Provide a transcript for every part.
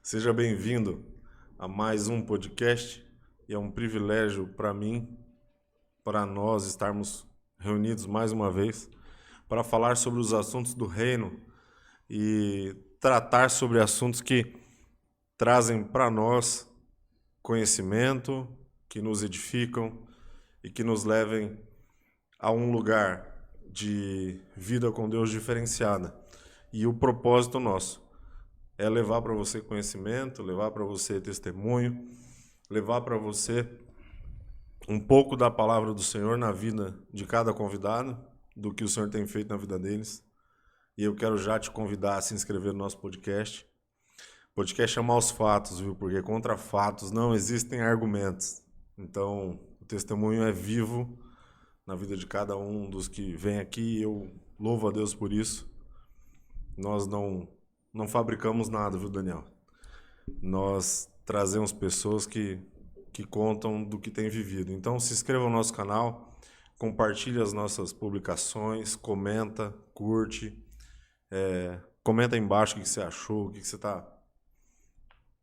Seja bem-vindo a mais um podcast e é um privilégio para mim, para nós estarmos reunidos mais uma vez para falar sobre os assuntos do reino e tratar sobre assuntos que trazem para nós conhecimento, que nos edificam e que nos levem a um lugar de vida com Deus diferenciada. E o propósito nosso é levar para você conhecimento, levar para você testemunho, levar para você um pouco da palavra do Senhor na vida de cada convidado, do que o Senhor tem feito na vida deles. E eu quero já te convidar a se inscrever no nosso podcast. O podcast é Maus Fatos, viu? Porque contra fatos não existem argumentos. Então, o testemunho é vivo na vida de cada um dos que vem aqui. Eu louvo a Deus por isso. Nós não fabricamos nada, viu, Daniel? Nós trazemos pessoas que contam do que têm vivido. Então, se inscreva no nosso canal, compartilhe as nossas publicações, comenta, curte, comenta aí embaixo o que você achou, o que você está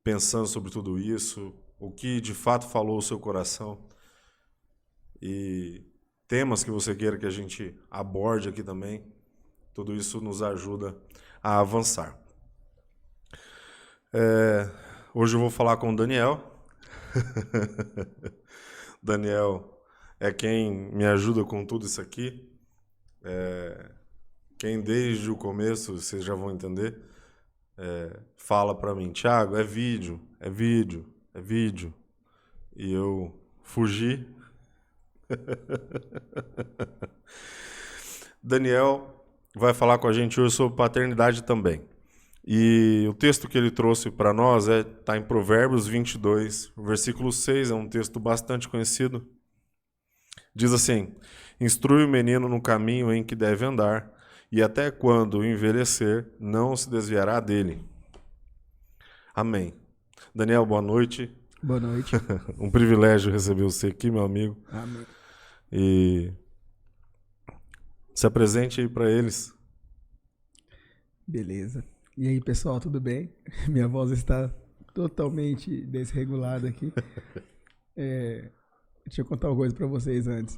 pensando sobre tudo isso, o que de fato falou o seu coração e temas que você queira que a gente aborde aqui também. Tudo isso nos ajuda a avançar. Hoje eu vou falar com o Daniel. Daniel é quem me ajuda com tudo isso aqui. Quem desde o começo, vocês já vão entender, fala para mim, Thiago, é vídeo. E eu fugi. Daniel vai falar com a gente hoje sobre paternidade também. E o texto que ele trouxe para nós está em Provérbios 22, o versículo 6, é um texto bastante conhecido. Diz assim: instrui o menino no caminho em que deve andar, e até quando envelhecer, não se desviará dele. Amém. Daniel, boa noite. Boa noite. Um privilégio receber você aqui, meu amigo. Amém. E se apresente aí para eles. Beleza. E aí, pessoal, tudo bem? Minha voz está totalmente desregulada aqui. Deixa eu contar uma coisa para vocês antes.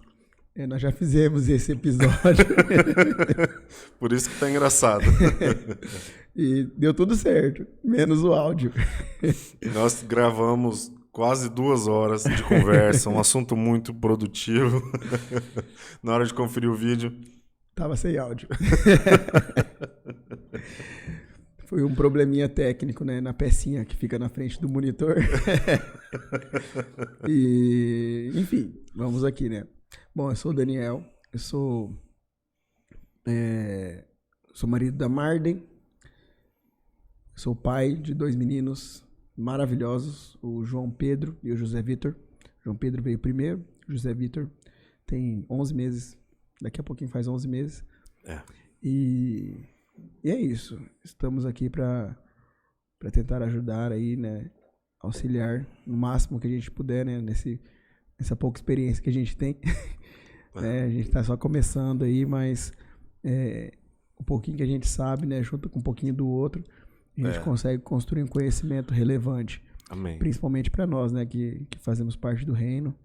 Nós já fizemos esse episódio. Por isso que tá engraçado. E deu tudo certo, menos o áudio. Nós gravamos quase 2 horas de conversa, um assunto muito produtivo. Na hora de conferir o vídeo, Tava sem áudio. Foi um probleminha técnico, né, na pecinha que fica na frente do monitor. E, enfim, vamos aqui, né? Bom, eu sou o Daniel, eu sou marido da Marden, sou pai de 2 meninos maravilhosos, o João Pedro e o José Vitor. João Pedro veio primeiro, o José Vitor tem 11 meses, daqui a pouquinho faz 11 meses. E é isso, estamos aqui para tentar ajudar aí, né, auxiliar no máximo que a gente puder, né, nessa pouca experiência que a gente tem. A gente está só começando aí, mas um pouquinho que a gente sabe, né, junto com um pouquinho do outro, a gente consegue construir um conhecimento relevante. Amém. Principalmente para nós, né, que fazemos parte do reino,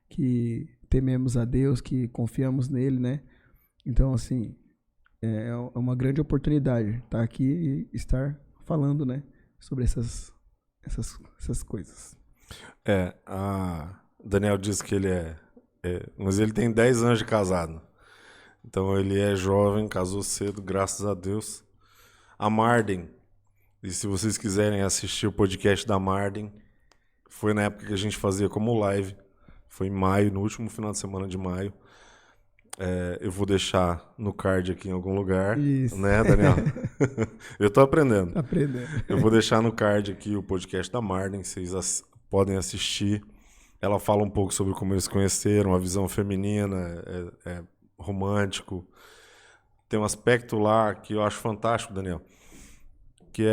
que tememos a Deus, que confiamos nele, né? Então, assim, é uma grande oportunidade estar aqui e estar falando, né, sobre essas coisas. Daniel disse que ele mas ele tem 10 anos de casado. Então ele é jovem, casou cedo, graças a Deus. A Marden, e se vocês quiserem assistir o podcast da Marden, foi na época que a gente fazia como live. Foi em maio, no último final de semana de maio. Eu vou deixar no card aqui em algum lugar. Isso. Né, Daniel? Eu tô aprendendo. Tá aprendendo. Eu vou deixar no card aqui o podcast da Marden, vocês podem assistir. Ela fala um pouco sobre como eles se conheceram, a visão feminina, é romântico. Tem um aspecto lá que eu acho fantástico, Daniel, que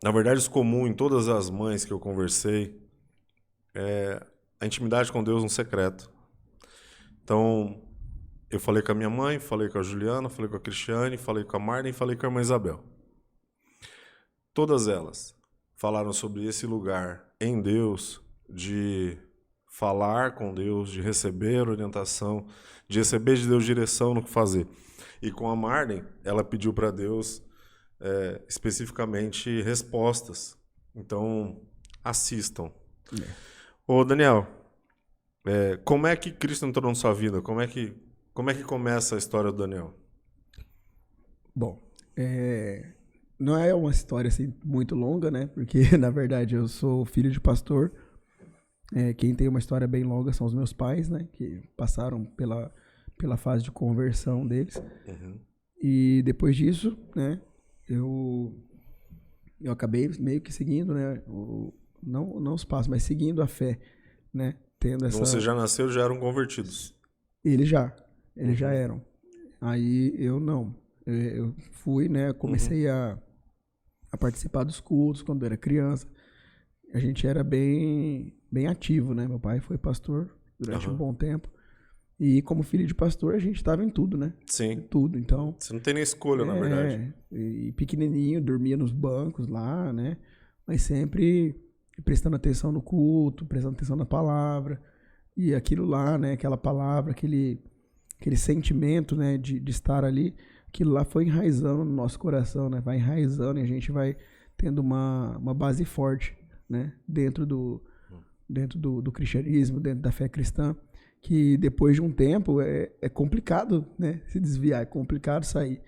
na verdade, isso comum em todas as mães que eu conversei, é a intimidade com Deus no secreto. Então, eu falei com a minha mãe, falei com a Juliana, falei com a Cristiane, falei com a Marden, falei com a irmã Isabel. Todas elas falaram sobre esse lugar em Deus, de falar com Deus, de receber orientação, de receber de Deus direção no que fazer. E com a Marden, ela pediu para Deus especificamente respostas. Então, assistam. Ô, Daniel, como é que Cristo entrou na sua vida? Como é que começa a história do Daniel? Bom, não é uma história assim muito longa, né? Porque, na verdade, eu sou filho de pastor. Quem tem uma história bem longa são os meus pais, né? Que passaram pela fase de conversão deles. Uhum. E depois disso, né? Eu acabei meio que seguindo, né? Não os passos, mas seguindo a fé, né? Tendo essa... Então, você já nasceu, já eram convertidos? Eles já eram. Aí eu não. Eu fui, né? Comecei a participar dos cultos quando eu era criança. A gente era bem ativo, né? Meu pai foi pastor durante um bom tempo. E como filho de pastor, a gente estava em tudo, né? Sim. Em tudo, então... Você não tem nem escolha, na verdade. E pequenininho, dormia nos bancos lá, né? Mas sempre prestando atenção no culto, prestando atenção na palavra. E aquilo lá, né? Aquela palavra, aquele sentimento, né? De estar ali, aquilo lá foi enraizando no nosso coração, né? Vai enraizando e a gente vai tendo uma base forte, né? Dentro do cristianismo, dentro da fé cristã, que depois de um tempo é complicado, né? Se desviar, é complicado sair.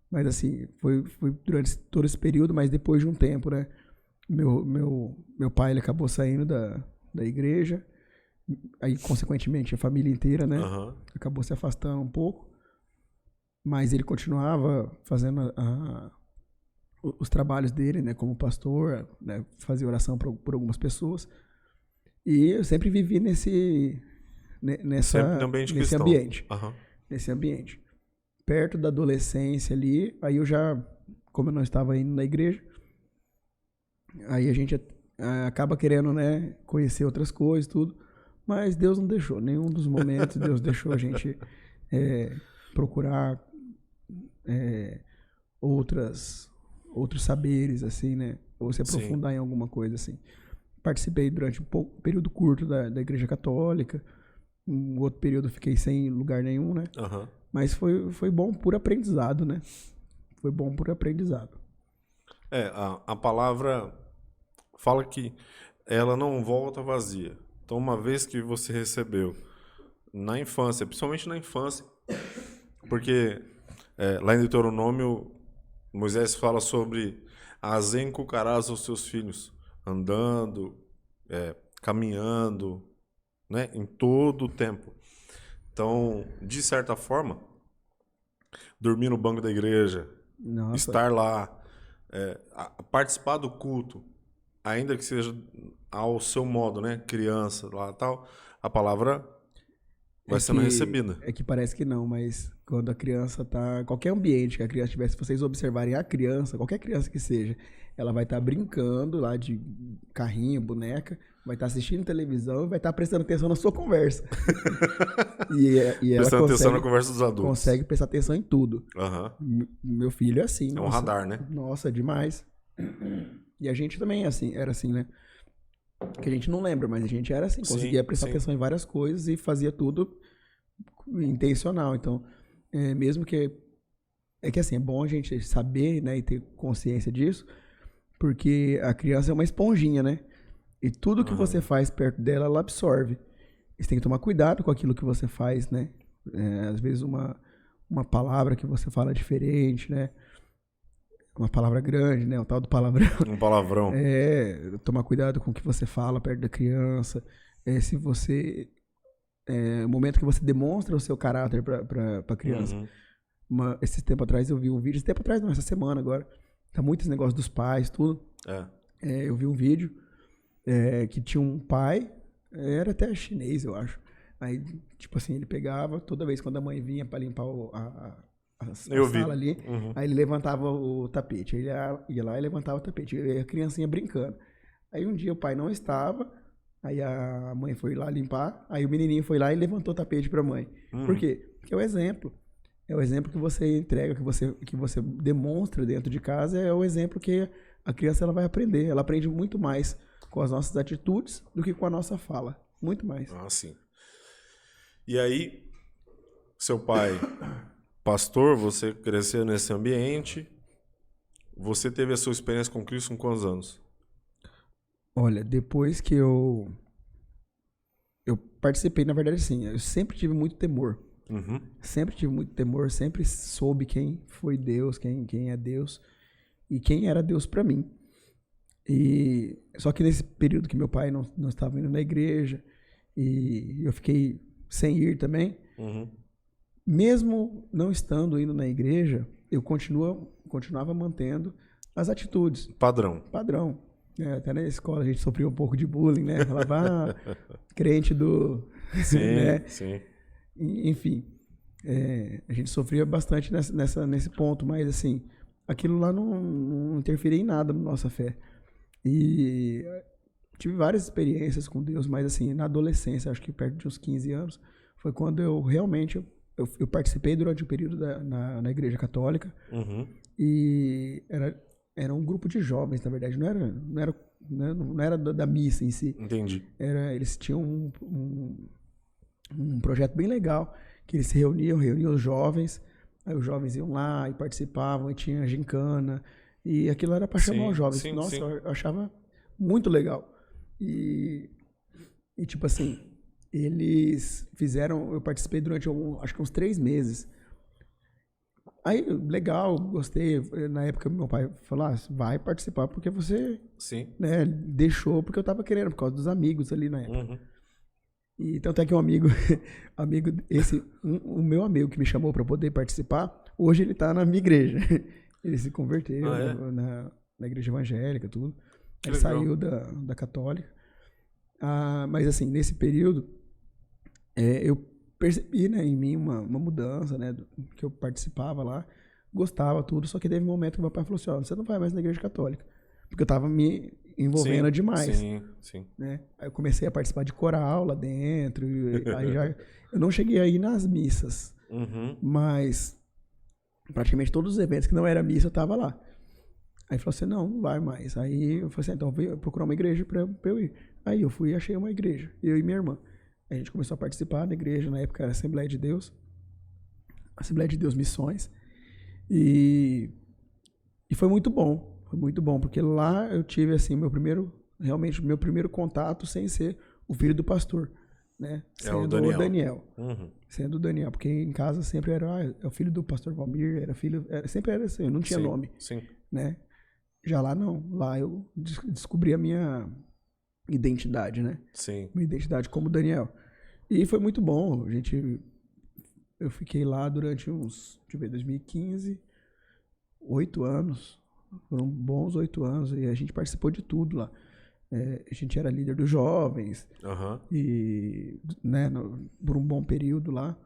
Mas assim, foi durante todo esse período, mas depois de um tempo, né? Meu pai, ele acabou saindo da igreja, aí consequentemente a família inteira, né? Acabou se afastando um pouco, mas ele continuava fazendo os trabalhos dele, né? Como pastor, né? Fazia oração por algumas pessoas. E eu sempre vivi nesse ambiente. Nesse ambiente. Perto da adolescência ali, aí eu já, como eu não estava indo na igreja, aí a gente acaba querendo, né, conhecer outras coisas, tudo, mas Deus não deixou, nenhum dos momentos Deus deixou a gente procurar outros saberes, assim, né, ou se aprofundar em alguma coisa, assim. Participei durante um período curto da Igreja Católica. Um outro período fiquei sem lugar nenhum, né? Mas foi bom por aprendizado, né? Foi bom por aprendizado. A palavra fala que ela não volta vazia. Então, uma vez que você recebeu na infância, principalmente na infância, porque lá em Deuteronômio, Moisés fala sobre as inculcarás aos seus filhos, andando, caminhando, né, em todo o tempo. Então, de certa forma, dormir no banco da igreja, estar lá, participar do culto, ainda que seja ao seu modo, né, criança, lá tal, a palavra vai sendo recebida. É que parece que não, mas quando a criança tá... Qualquer ambiente que a criança tiver, se vocês observarem a criança, qualquer criança que seja, ela vai estar brincando lá de carrinho, boneca, vai estar assistindo televisão e vai estar prestando atenção na sua conversa. e ela prestando atenção na conversa dos adultos. Consegue prestar atenção em tudo. Meu filho é assim. É um radar, né? Nossa, demais. E a gente também era assim, né? Que a gente não lembra, mas a gente era assim. Conseguia prestar atenção em várias coisas e fazia tudo intencional. Então, mesmo que... É que assim, é bom a gente saber, né? E ter consciência disso, porque a criança é uma esponjinha, né? E tudo que você faz perto dela, ela absorve. Você tem que tomar cuidado com aquilo que você faz, né? Às vezes uma palavra que você fala diferente, né? Uma palavra grande, né? O tal do palavrão. Um palavrão. Tomar cuidado com o que você fala perto da criança. Se você... o momento que você demonstra o seu caráter para a criança. Esse tempo atrás eu vi um vídeo. Esse tempo atrás não, essa semana agora. Tá muitos negócios dos pais, tudo. Eu vi um vídeo que tinha um pai, era até chinês, eu acho. Aí, tipo assim, ele pegava, toda vez quando a mãe vinha para limpar a sala ali, aí ele levantava o tapete. Ele ia lá e levantava o tapete. E a criancinha brincando. Aí um dia o pai não estava, aí a mãe foi lá limpar, aí o menininho foi lá e levantou o tapete para a mãe. Por quê? Porque é o exemplo. É o exemplo que você entrega, que você demonstra dentro de casa, é o exemplo que a criança ela vai aprender. Ela aprende muito mais com as nossas atitudes do que com a nossa fala. Muito mais. Ah, sim. E aí, seu pai, pastor, você cresceu nesse ambiente, você teve a sua experiência com Cristo com quantos anos? Olha, depois que eu participei, na verdade, sim, eu sempre tive muito temor. Uhum. Sempre tive muito temor, sempre soube quem foi Deus, quem é Deus e quem era Deus para mim. E só que nesse período que meu pai não estava indo na igreja e eu fiquei sem ir também, Uhum. mesmo não estando indo na igreja, eu continuava mantendo as atitudes, Padrão. padrão. Até na escola a gente sofria um pouco de bullying, né? Falava, crente do... Sim, né? sim. Enfim, a gente sofria bastante nesse ponto, mas assim, aquilo lá não interferia em nada na nossa fé. E tive várias experiências com Deus, mas assim, na adolescência, acho que perto de uns 15 anos, foi quando eu realmente, eu participei durante um período na Igreja Católica, Uhum. e era um grupo de jovens, na verdade, não era da missa em si. Entendi. Eles tinham um projeto bem legal, que eles se reuniam os jovens, aí os jovens iam lá e participavam, e tinha gincana, e aquilo era para chamar Sim, os jovens. sim, Nossa, sim. eu achava muito legal. E tipo assim, eles fizeram, eu participei durante acho que uns 3 meses. Aí, legal, gostei. Na época, meu pai falou, vai participar porque você, Sim. né, deixou, porque eu tava querendo, por causa dos amigos ali na época. Uhum. E tanto é que um amigo o meu amigo que me chamou para poder participar, hoje ele tá na minha igreja. Ele se converteu Ah, é? na igreja evangélica, tudo. Que Ele legal. saiu da católica. Mas assim, nesse período, eu percebi, né, em mim uma mudança, né, que eu participava lá, gostava tudo, só que teve um momento que meu pai falou assim, ó, você não vai mais na igreja católica, porque eu tava me envolvendo Sim, demais, sim, sim. né? Aí eu comecei a participar de coral lá dentro, e aí eu não cheguei aí nas missas, Uhum. mas praticamente todos os eventos que não era missa eu tava lá. Aí falou assim, não vai mais. Aí eu falei assim, então eu vou procurar uma igreja pra eu ir. Aí eu fui e achei uma igreja, eu e minha irmã. A gente começou a participar da igreja, na época era Assembleia de Deus Missões, e foi muito bom, porque lá eu tive, assim, meu primeiro contato sem ser o filho do pastor, né, sendo o Daniel. o Daniel. Uhum. Sendo o Daniel, porque em casa sempre era, é o filho do pastor Valmir, sempre era assim, não tinha Sim, nome, sim. né, já lá não, lá eu descobri a minha identidade, né, Sim. minha identidade como Daniel. E foi muito bom, eu fiquei lá durante uns, deixa eu ver, 2015, 8 anos, foram bons 8 anos, e a gente participou de tudo lá. A gente era líder dos jovens, Aham. e, né, por um bom período lá.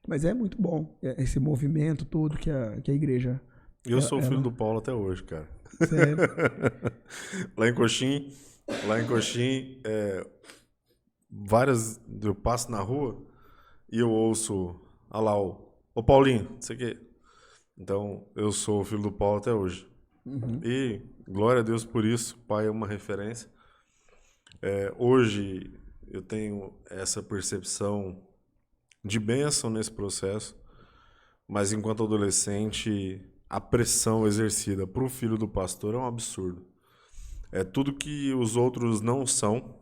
Mas é muito bom, esse movimento todo que a igreja... Eu sou filho ela- do Paulo até hoje, cara. Sério. Lá em Coxim, eu passo na rua e eu ouço, ah lá, ô Paulinho, não sei o quê. Então, eu sou filho do Paulo até hoje. Uhum. E glória a Deus por isso, o pai é uma referência. Hoje eu tenho essa percepção de bênção nesse processo, mas enquanto adolescente, a pressão exercida para o filho do pastor é um absurdo. É tudo que os outros não são,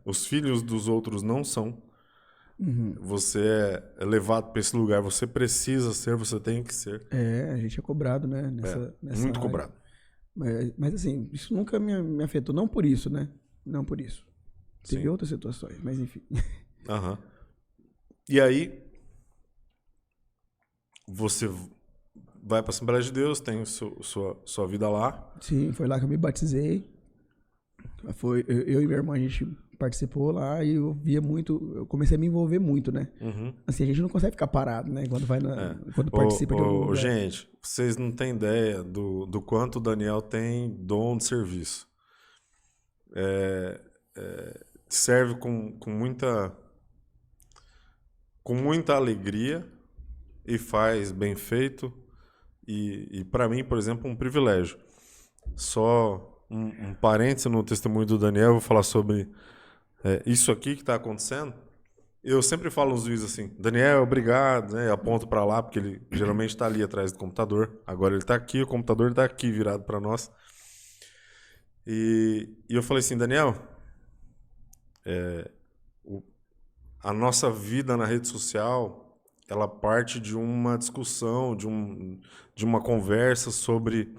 os filhos dos outros não são. Uhum. Você é levado para esse lugar, você precisa ser, você tem que ser. A gente é cobrado, né, nessa Muito área. cobrado. Mas assim, isso nunca me afetou, não por isso, né? Não por isso. Teve Sim. outras situações, mas enfim. Aham. E aí, você vai para a Assembleia de Deus, tem sua vida lá. Sim, foi lá que eu me batizei. Eu e minha irmã, a gente participou lá e eu via muito, eu comecei a me envolver muito, né? Uhum. Assim, a gente não consegue ficar parado, né? Quando participa de algum lugar. Gente, vocês não têm ideia do quanto o Daniel tem dom de serviço. Serve com muita alegria e faz bem feito. E para mim, por exemplo, um privilégio. Só um parênteses no testemunho do Daniel, eu vou falar sobre isso aqui que está acontecendo. Eu sempre falo nos vídeos assim, Daniel, obrigado, né? Eu aponto para lá, porque ele geralmente está ali atrás do computador. Agora ele está aqui, o computador está aqui virado para nós. E eu falei assim, Daniel, a nossa vida na rede social, ela parte de uma discussão, de uma conversa sobre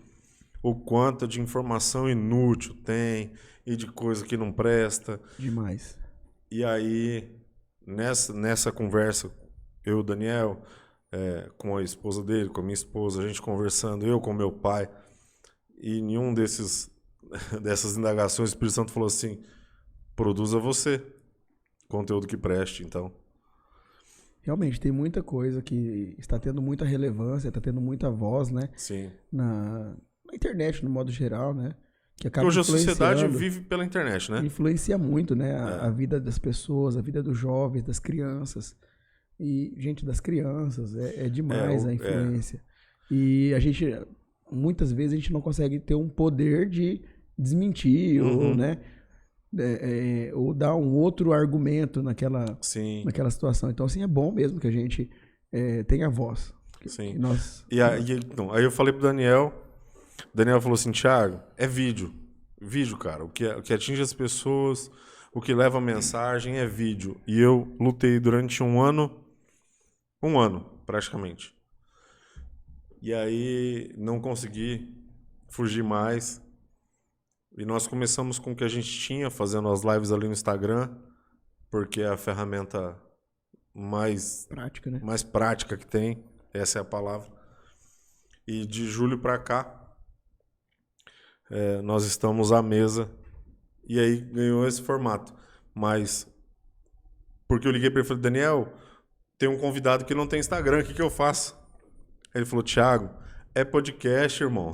o quanto de informação inútil tem e de coisa que não presta. Demais. E aí, nessa conversa, eu, o Daniel, com a esposa dele, com a minha esposa, a gente conversando, eu com meu pai, e nenhum dessas indagações, o Espírito Santo falou assim, produza você conteúdo que preste, então. Realmente, tem muita coisa que está tendo muita relevância, está tendo muita voz, né? Sim. Na internet, no modo geral, né? Que acaba hoje a sociedade vive pela internet, né? Influencia muito, né? A vida das pessoas, a vida dos jovens, das crianças. E, gente, das crianças, é demais a influência. E a gente, muitas vezes, a gente não consegue ter um poder de desmentir, ou, né? Ou dar um outro argumento naquela situação. Então, assim, é bom mesmo que a gente tenha voz. Sim. Aí eu falei pro Daniel falou assim, Thiago, é vídeo. Vídeo, cara. O que atinge as pessoas, o que leva a mensagem é vídeo. E eu lutei durante um ano, praticamente. E aí não consegui fugir mais. E nós começamos com o que a gente tinha, fazendo as lives ali no Instagram, porque é a ferramenta mais prática, né? Mais prática que tem, essa é a palavra. E de julho para cá, nós estamos à mesa, e aí ganhou esse formato. Mas, porque eu liguei para ele e falei, Daniel, tem um convidado que não tem Instagram, o que eu faço? Ele falou, Thiago, é podcast, irmão.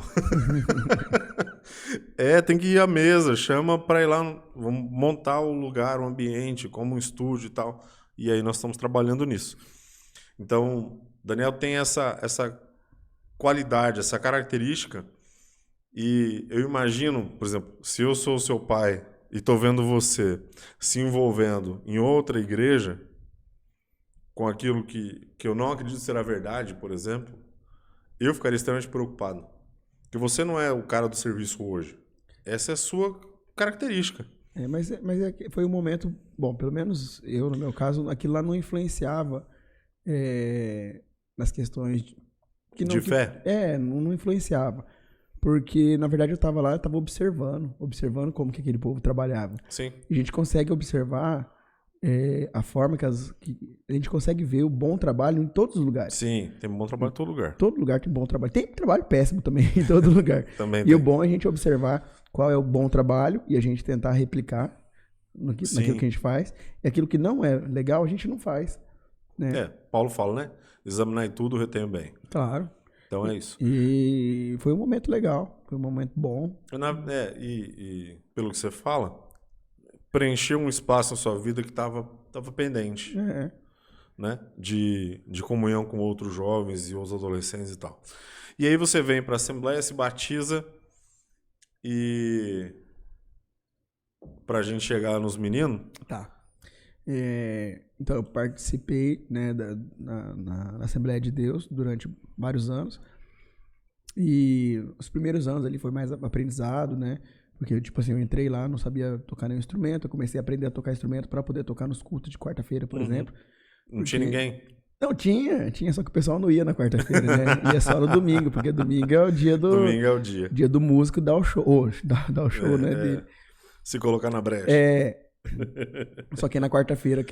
Tem que ir à mesa, chama para ir lá, vamos montar o lugar, o ambiente, como um estúdio e tal. E aí nós estamos trabalhando nisso. Então, Daniel tem essa qualidade, essa característica. E eu imagino, por exemplo, se eu sou seu pai e estou vendo você se envolvendo em outra igreja com aquilo que eu não acredito ser a verdade, por exemplo, eu ficaria extremamente preocupado. Porque você não é o cara do serviço hoje. Essa é a sua característica. Mas foi um momento... Bom, pelo menos eu, no meu caso, aquilo lá não influenciava nas questões... De fé? Não influenciava. Porque, na verdade, eu estava lá, eu estava observando como que aquele povo trabalhava. Sim. E a gente consegue observar a forma que a gente consegue ver o bom trabalho em todos os lugares. Sim, tem bom trabalho em todo lugar. Todo lugar tem bom trabalho. Tem trabalho péssimo também em todo lugar. Também e tem. O bom é a gente observar qual é o bom trabalho e a gente tentar replicar naquilo que a gente faz. E aquilo que não é legal, a gente não faz. Né? Paulo fala, né? Examinai tudo, retenho bem. Claro. Então é isso. E foi um momento legal, foi um momento bom. E pelo que você fala, preencheu um espaço na sua vida que estava pendente. Né? De comunhão com outros jovens e os adolescentes e tal. E aí você vem para a Assembleia, se batiza e... Pra gente chegar nos meninos... Tá. Então, eu participei, né, na Assembleia de Deus durante vários anos. E os primeiros anos ali foi mais aprendizado, né? Porque, tipo assim, eu entrei lá, não sabia tocar nenhum instrumento. Eu comecei a aprender a tocar instrumento para poder tocar nos cultos de quarta-feira, por exemplo. Não tinha ninguém? Não, tinha, só que o pessoal não ia na quarta-feira, né? Ia só no domingo, porque domingo é o dia do... Domingo é o dia. Dia do músico dar o show, dar o show, né? Dele. Se colocar na brecha. Só que na quarta-feira,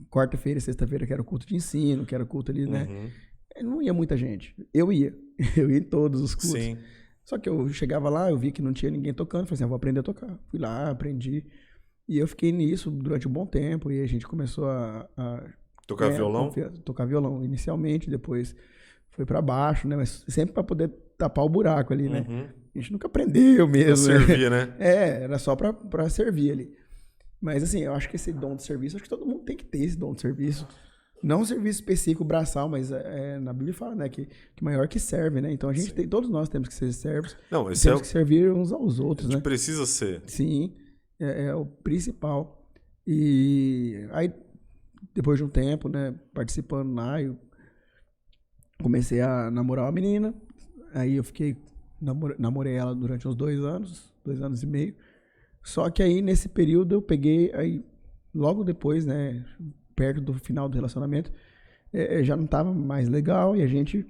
quarta-feira e sexta-feira, que era o culto de ensino, que era o culto ali, né? Não ia muita gente. Eu ia em todos os cultos. Sim. Só que eu chegava lá, eu vi que não tinha ninguém tocando, falei assim, vou aprender a tocar. Fui lá, aprendi. E eu fiquei nisso durante um bom tempo, e a gente começou a tocar violão? Tocar violão inicialmente, depois foi pra baixo, né? Mas sempre pra poder tapar o buraco ali, né? A gente nunca aprendeu mesmo. Pra servir, né? Era só pra servir ali. Mas assim, eu acho que esse dom de serviço, acho que todo mundo tem que ter esse dom de serviço. Não um serviço específico braçal, mas na Bíblia fala, né, que maior que serve, né? Então a gente tem, todos nós temos que ser servos. Não, esse temos que servir uns aos a outros, gente né? precisa ser. Sim, é o principal. E aí, depois de um tempo, né, participando lá, eu comecei a namorar uma menina. Aí eu namorei ela durante uns 2 anos e meio. Só que aí, nesse período, eu peguei, aí, logo depois, né, perto do final do relacionamento, já não estava mais legal e a gente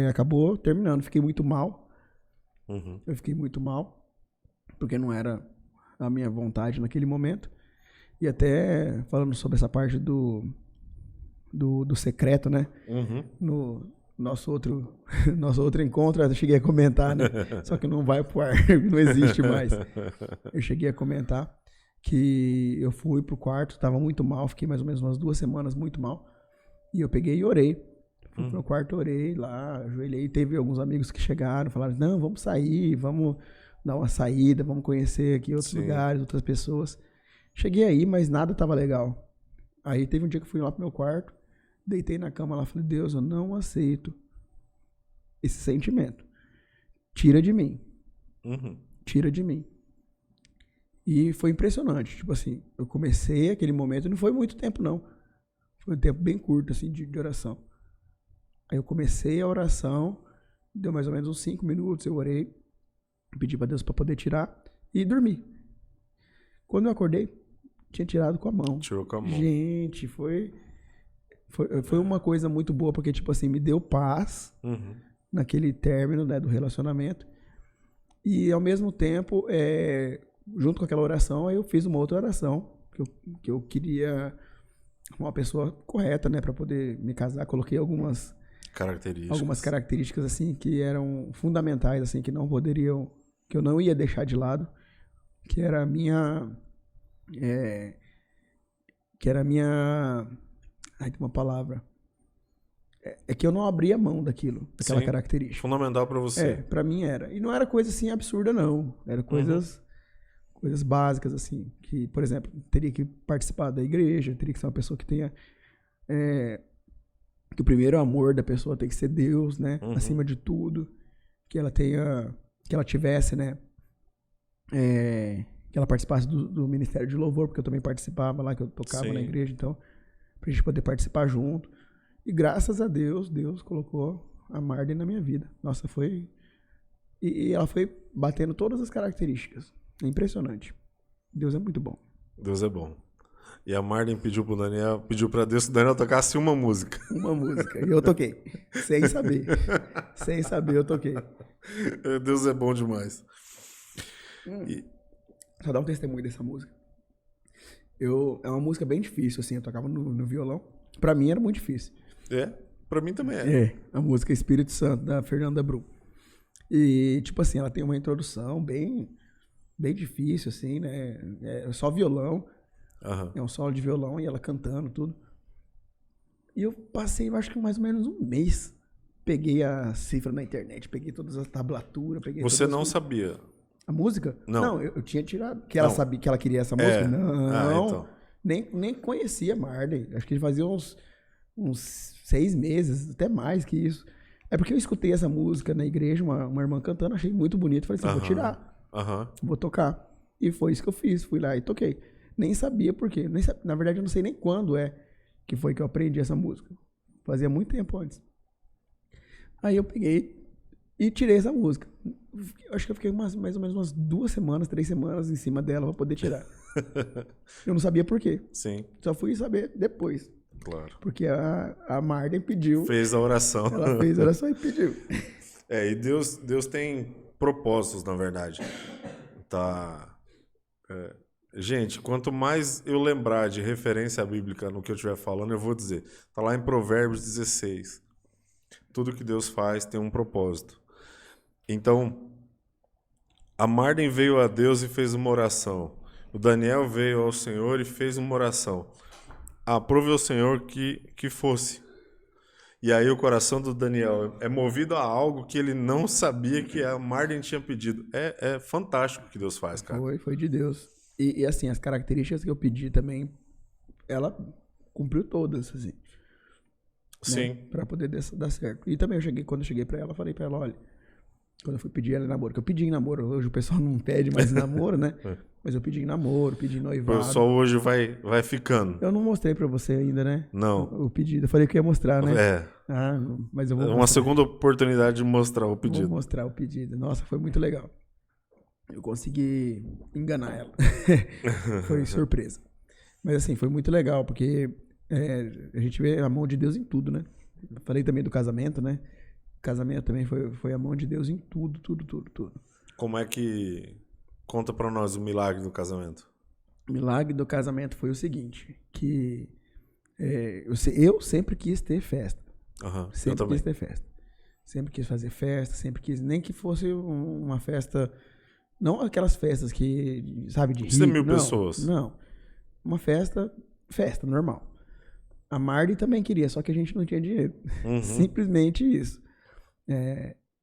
acabou terminando. Fiquei muito mal. Uhum. Eu fiquei muito mal, porque não era a minha vontade naquele momento. E até falando sobre essa parte do secreto, né? Uhum. No nosso outro encontro, eu cheguei a comentar, né? Só que não vai pro ar, não existe mais. Eu cheguei a comentar que eu fui pro quarto, tava muito mal, fiquei mais ou menos umas 2 semanas muito mal. E eu peguei e orei. Fui pro meu quarto, orei lá, ajoelhei. Teve alguns amigos que chegaram, falaram, não, vamos sair, vamos dar uma saída, vamos conhecer aqui outros lugares, outras pessoas. Cheguei aí, mas nada tava legal. Aí teve um dia que eu fui lá pro meu quarto, deitei na cama lá, falei, Deus, eu não aceito esse sentimento. Tira de mim. Uhum. Tira de mim. E foi impressionante. Tipo assim, eu comecei aquele momento, não foi muito tempo não. Foi um tempo bem curto, assim, de oração. Aí eu comecei a oração, deu mais ou menos uns 5 minutos, eu orei, pedi pra Deus pra poder tirar e dormi. Quando eu acordei, tinha tirado com a mão. Tirou com a mão. Gente, foi uma coisa muito boa, porque, tipo assim, me deu paz naquele término, né, do relacionamento. E, ao mesmo tempo, junto com aquela oração, aí eu fiz uma outra oração, que eu queria uma pessoa correta, né, para poder me casar. Coloquei algumas características, assim, que eram fundamentais, assim, que eu não ia deixar de lado, que era a minha... Ai, tem uma palavra. É que eu não abria mão daquela característica. Fundamental pra você. Pra mim era. E não era coisa assim absurda, não. Era coisas básicas, assim. Que, por exemplo, teria que participar da igreja, teria que ser uma pessoa que tenha... que o primeiro amor da pessoa tem que ser Deus, né? Acima de tudo. Que ela tivesse, né? Que ela participasse do Ministério de Louvor, porque eu também participava lá, que eu tocava na igreja, então, pra gente poder participar junto. E graças a Deus, Deus colocou a Marden na minha vida. Nossa, foi... E ela foi batendo todas as características. É impressionante. Deus é muito bom. Deus é bom. E a Marden pediu pra Deus que o Daniel tocasse uma música. Uma música. E eu toquei. Sem saber. Sem saber, eu toquei. Deus é bom demais. Só dar um testemunho dessa música. É uma música bem difícil, assim. Eu tocava no violão. Pra mim era muito difícil. Pra mim também é. A música Espírito Santo, da Fernanda Brum. E, tipo assim, ela tem uma introdução bem difícil, assim, né? É só violão. É um solo de violão e ela cantando, tudo. E eu passei, eu acho que mais ou menos um mês. Peguei a cifra na internet, peguei todas as tablaturas, Você não sabia? A música? Não. Eu tinha tirado. Que ela sabia que ela queria essa música? Não. Então. Nem conhecia Marden. Acho que fazia uns 6 meses, até mais que isso. É porque eu escutei essa música na igreja, uma irmã cantando, achei muito bonito. Falei assim, vou tirar. Vou tocar. E foi isso que eu fiz. Fui lá e toquei. Nem sabia por quê. Na verdade, eu não sei nem quando que foi que eu aprendi essa música. Fazia muito tempo antes. Aí eu peguei e tirei essa música. Acho que eu fiquei mais ou menos umas 2 semanas, 3 semanas em cima dela pra poder tirar. Eu não sabia por quê. Sim. Só fui saber depois. Claro. Porque a Marden pediu. Fez a oração. Ela fez a oração e pediu. E Deus tem propósitos, na verdade. Gente, quanto mais eu lembrar de referência bíblica no que eu estiver falando, eu vou dizer. Tá lá em Provérbios 16. Tudo que Deus faz tem um propósito. Então, a Marden veio a Deus e fez uma oração. O Daniel veio ao Senhor e fez uma oração. Aprove ao Senhor que fosse. E aí o coração do Daniel é movido a algo que ele não sabia que a Marden tinha pedido. É fantástico o que Deus faz, cara. Foi de Deus. E assim, as características que eu pedi também, ela cumpriu todas, assim. Sim. Pra poder dar certo. E também quando eu cheguei pra ela, falei pra ela, olha, quando eu fui pedir ela em namoro, que eu pedi em namoro, hoje o pessoal não pede mais em namoro, né? Mas eu pedi em namoro, pedi em O noivado. pessoal hoje vai ficando. Eu não mostrei pra você ainda, né? Não. O pedido. Eu falei que ia mostrar, né? É. Ah, mas eu vou Uma mostrar. segunda oportunidade de mostrar o pedido. Vou mostrar o pedido. Nossa, foi muito legal. Eu consegui enganar ela. Foi surpresa. Mas assim, foi muito legal, porque a gente vê a mão de Deus em tudo, né? Eu falei também do casamento, né? O casamento também foi a mão de Deus em tudo, tudo, tudo, tudo. Como é que... Conta pra nós o milagre do casamento. O milagre do casamento foi o seguinte, que eu sempre quis ter festa. Uhum, Sempre quis ter festa. Sempre quis fazer festa, sempre quis... Nem que fosse uma festa... Não aquelas festas que, sabe, de rico. 100 mil pessoas. Não. Uma festa normal. A Mardi também queria, só que a gente não tinha dinheiro. Uhum. Simplesmente isso.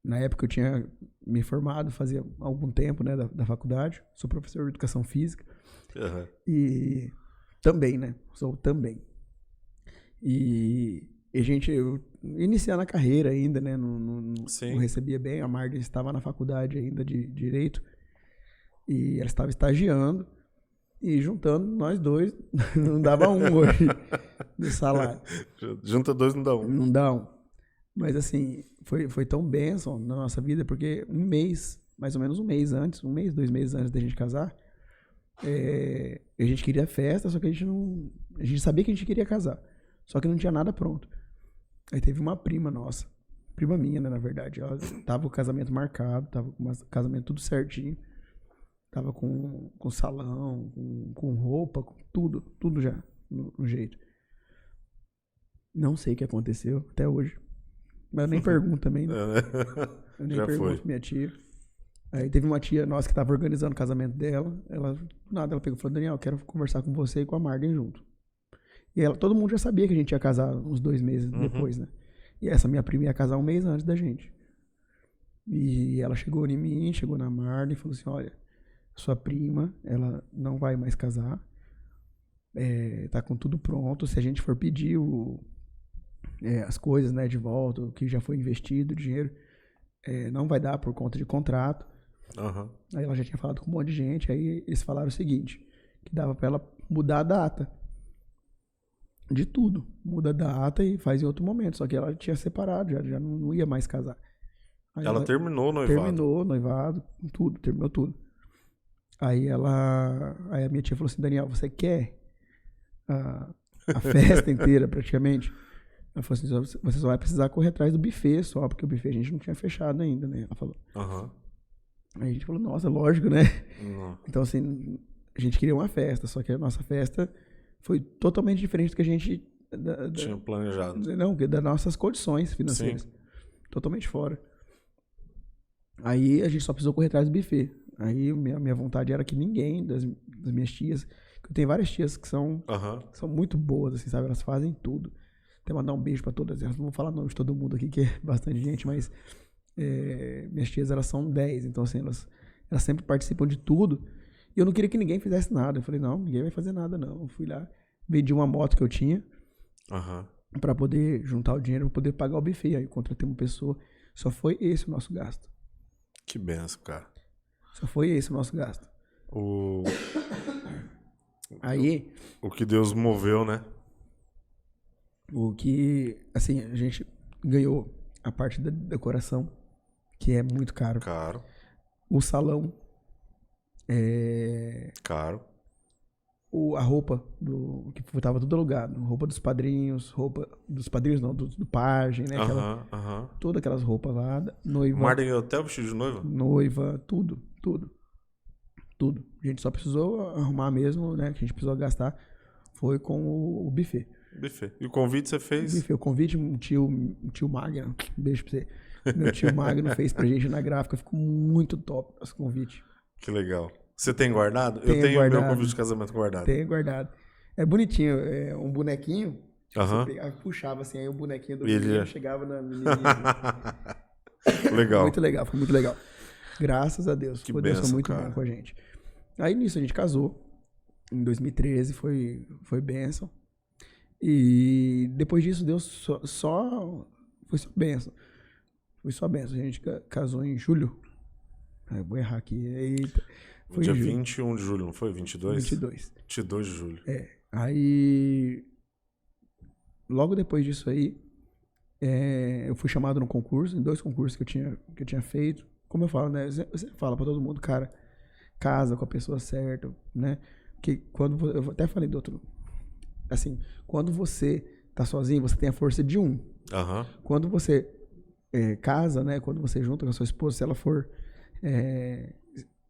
Na época eu tinha me formado, fazia algum tempo, né, da faculdade. Sou professor de educação física. Uhum. E também, né? Sou também. E eu iniciando a carreira ainda, né? Não recebia bem. A Mardi estava na faculdade ainda de Direito. E ela estava estagiando. E juntando nós dois, não dava um hoje do salário. Junta dois, não dá um. Não dá um. Mas assim, foi tão bênção na nossa vida, porque mais ou menos um mês, 2 meses antes da gente casar, a gente queria festa, só que a gente sabia que a gente queria casar. Só que não tinha nada pronto. Aí teve uma prima nossa, prima minha, né, na verdade. Ela tava com o casamento marcado, tava com o casamento tudo certinho. Tava com salão, com roupa, com tudo já no jeito. Não sei o que aconteceu até hoje. Mas eu nem pergunto também, né? Eu nem já pergunto foi. Minha tia. Aí teve uma tia nossa que tava organizando o casamento dela. Ela pegou e falou, Daniel, eu quero conversar com você e com a Marden junto. E todo mundo já sabia que a gente ia casar uns 2 meses depois, né? E essa minha prima ia casar um mês antes da gente. E ela chegou em mim, chegou na Marden e falou assim, olha, sua prima, ela não vai mais casar, tá com tudo pronto, se a gente for pedir as coisas, né, de volta, o que já foi investido, o dinheiro, não vai dar por conta de contrato. Uhum. Aí ela já tinha falado com um monte de gente, aí eles falaram o seguinte, que dava pra ela mudar a data de tudo, muda a data e faz em outro momento, só que ela tinha separado, já não ia mais casar. Aí ela terminou o noivado. Terminou o noivado, terminou tudo. Aí a minha tia falou assim, Daniel, você quer a festa inteira praticamente? Ela falou assim, você só vai precisar correr atrás do buffet só, porque o buffet a gente não tinha fechado ainda, né? Ela falou. Uhum. Aí a gente falou, nossa, lógico, né? Uhum. Então assim, a gente queria uma festa, só que a nossa festa foi totalmente diferente do que a gente... tinha planejado. Não, das nossas condições financeiras. Sim. Totalmente fora. Aí a gente só precisou correr atrás do buffet. Aí minha vontade era que ninguém das minhas tias, que eu tenho várias tias que são muito boas, assim, sabe? Elas fazem tudo. Até mandar um beijo pra todas elas. Não vou falar nome de todo mundo aqui, que é bastante gente, mas minhas tias, elas são 10. Então, assim, elas sempre participam de tudo. E eu não queria que ninguém fizesse nada. Eu falei, não, ninguém vai fazer nada, não. Eu fui lá, vendi uma moto que eu tinha pra poder juntar o dinheiro, pra poder pagar o buffet. Aí eu contratei uma pessoa. Só foi esse o nosso gasto. Que benção, cara. Só foi esse o nosso gasto. Aí... O que Deus moveu, né? O que... Assim, a gente ganhou a parte da decoração, que é muito caro. Caro. O salão. Caro. A roupa, que tava tudo alugado. Roupa dos padrinhos, não, do pajem, né? Todas aquelas roupas lá. Noiva. Marden ganhou até o vestido de noiva? Noiva, tudo. A gente só precisou arrumar mesmo, né? Que a gente precisou gastar. Foi com o buffet. Buffet. E o convite você fez? Buffet. O convite, um tio Magno. Beijo pra você. Meu tio Magno fez pra gente na gráfica. Ficou muito top esse convite. Que legal. Você tem guardado? Eu tenho o meu convite de casamento guardado. Tenho guardado. É bonitinho. É um bonequinho. Você pegava, puxava assim, aí o bonequinho do menino chegava na menininha. Legal. Muito legal, foi muito legal. Graças a Deus. Que Deus foi muito cara. bom com a gente. Aí nisso a gente casou. Em 2013 foi bênção. E depois disso, Deus foi só bênção. Foi só bênção. A gente casou em julho. Eu vou errar aqui. Eita. Foi Dia em julho. 21 de julho, não foi? 22? 22. 22 de julho. Aí, logo depois disso aí, eu fui chamado no concurso, em 2 concursos que eu tinha feito. Como eu falo, né? Você fala pra todo mundo, cara, casa com a pessoa certa, né? Porque quando eu até falei do outro, assim, quando você tá sozinho, você tem a força de um. Aham. Quando você casa, né? Quando você junta com a sua esposa, se ela for,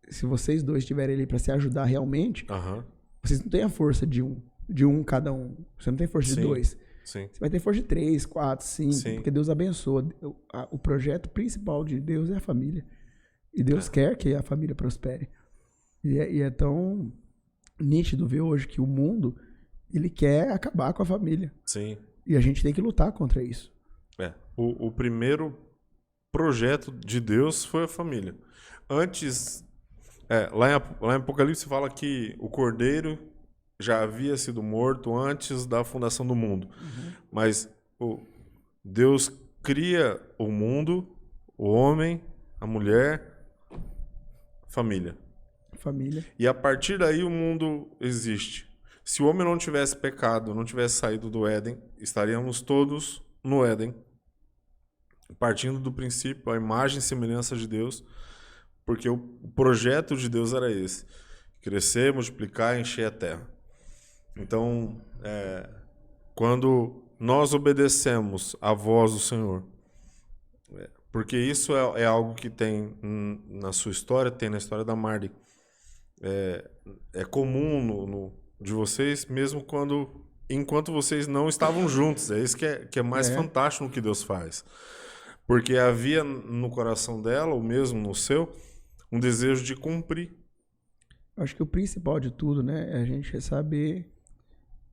se vocês dois estiverem ali pra se ajudar realmente, Aham. vocês não têm a força de um cada um. Você não tem força de Sim. 2. Sim. Você vai ter força de 3, 4, 5, Sim. porque Deus abençoa. O projeto principal de Deus é a família. E Deus quer que a família prospere. E é tão nítido ver hoje que o mundo, ele quer acabar com a família. Sim. E a gente tem que lutar contra isso. O primeiro projeto de Deus foi a família. Antes, lá em Apocalipse fala que o Cordeiro já havia sido morto antes da fundação do mundo. Mas Deus cria o mundo, o homem, a mulher, família. Família. E a partir daí o mundo existe. Se o homem não tivesse pecado, não tivesse saído do Éden, estaríamos todos no Éden, partindo do princípio, a imagem e semelhança de Deus, porque o projeto de Deus era esse: crescer, multiplicar e encher a terra. Então, quando nós obedecemos à voz do Senhor, porque isso é algo que tem na sua história, tem na história da Marley, é comum de vocês, mesmo enquanto vocês não estavam juntos. É isso que é mais fantástico no que Deus faz. Porque havia no coração dela, ou mesmo no seu, um desejo de cumprir. Acho que o principal de tudo, né, é a gente saber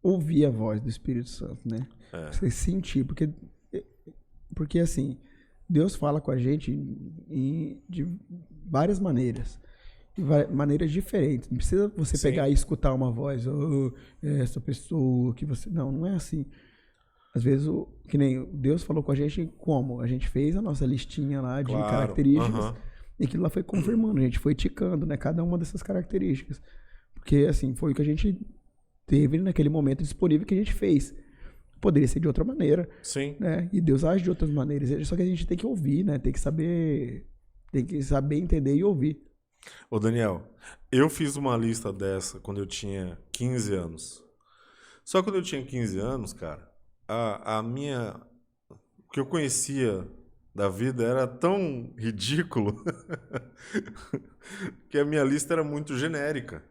ouvir a voz do Espírito Santo, né? Você sentir, porque assim, Deus fala com a gente de várias maneiras. De maneiras diferentes. Não precisa você pegar e escutar uma voz, essa pessoa que você... Não é assim. Às vezes, que nem Deus falou com a gente como? A gente fez a nossa listinha lá de características e aquilo lá foi confirmando, a gente foi ticando, né, cada uma dessas características. Porque, assim, foi o que a gente teve naquele momento disponível que a gente fez. Poderia ser de outra maneira. Sim. Né? E Deus age de outras maneiras. Só que a gente tem que ouvir, né? Tem que saber entender e ouvir. Ô Daniel, eu fiz uma lista dessa quando eu tinha 15 anos. Só quando eu tinha 15 anos, cara, o que eu conhecia da vida era tão ridículo que a minha lista era muito genérica.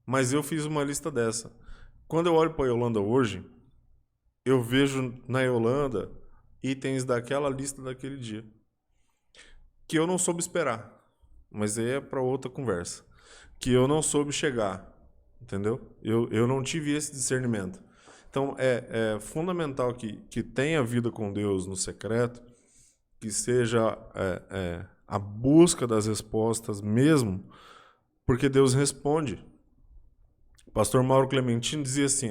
Mas eu fiz uma lista dessa. Quando eu olho para a Yolanda hoje, eu vejo na Yolanda itens daquela lista daquele dia, que eu não soube esperar, mas aí é para outra conversa, que eu não soube chegar, entendeu? Eu não tive esse discernimento. Então é fundamental que tenha vida com Deus no secreto, que seja a busca das respostas mesmo, porque Deus responde. O pastor Mauro Clementino dizia assim,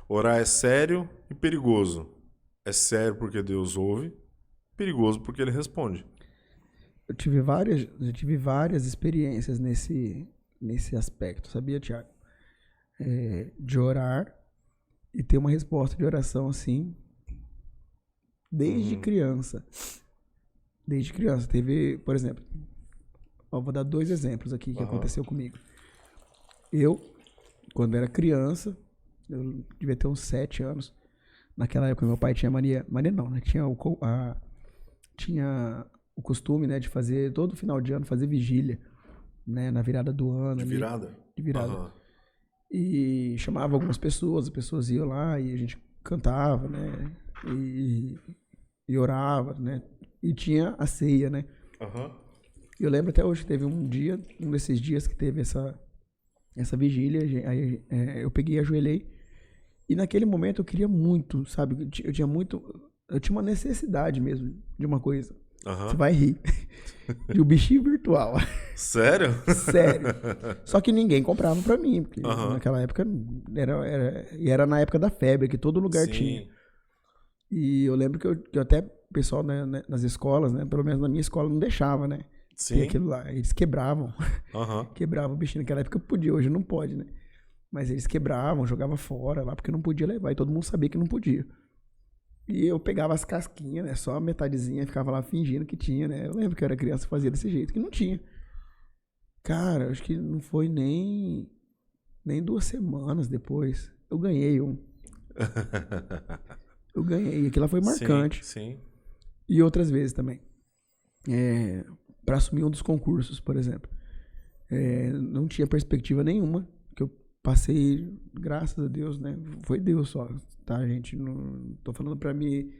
orar é sério e perigoso. É sério porque Deus ouve, perigoso porque Ele responde. Eu tive várias experiências nesse aspecto, sabia, Thiago? De orar e ter uma resposta de oração assim, desde criança. Desde criança. Teve, por exemplo, vou dar 2 exemplos aqui que aconteceu comigo. Quando era criança, eu devia ter uns 7 anos. Naquela época, meu pai tinha mania não, né? Tinha o costume, né, de fazer, todo final de ano, fazer vigília, né, na virada do ano. De virada? De virada. E chamava algumas pessoas, as pessoas iam lá e a gente cantava, né, e orava, né, e tinha a ceia, né. Eu lembro até hoje que teve um desses dias que teve essa vigília, aí eu peguei e ajoelhei, e naquele momento eu queria muito, sabe, eu tinha uma necessidade mesmo de uma coisa. Você vai rir. De um bichinho virtual. Sério? Sério. Só que ninguém comprava pra mim, porque naquela época era na época da febre, que todo lugar tinha. E eu lembro que eu até, o pessoal, né, nas escolas, né, pelo menos na minha escola, não deixava, né? Sim. Aquilo lá. Eles quebravam. Quebravam o bichinho. Naquela época podia, hoje não pode, né? Mas eles quebravam, jogavam fora lá, porque não podia levar. E todo mundo sabia que não podia. E eu pegava as casquinhas, né? Só a metadezinha, ficava lá fingindo que tinha, né? Eu lembro que eu era criança e fazia desse jeito, que não tinha. Cara, acho que não foi nem 2 semanas depois. Eu ganhei um. Eu ganhei. Aquilo lá foi marcante. Sim. E outras vezes também. Para assumir um dos concursos, por exemplo. Não tinha perspectiva nenhuma. Que eu passei, graças a Deus, né? Foi Deus só, tá, gente? Não tô falando pra me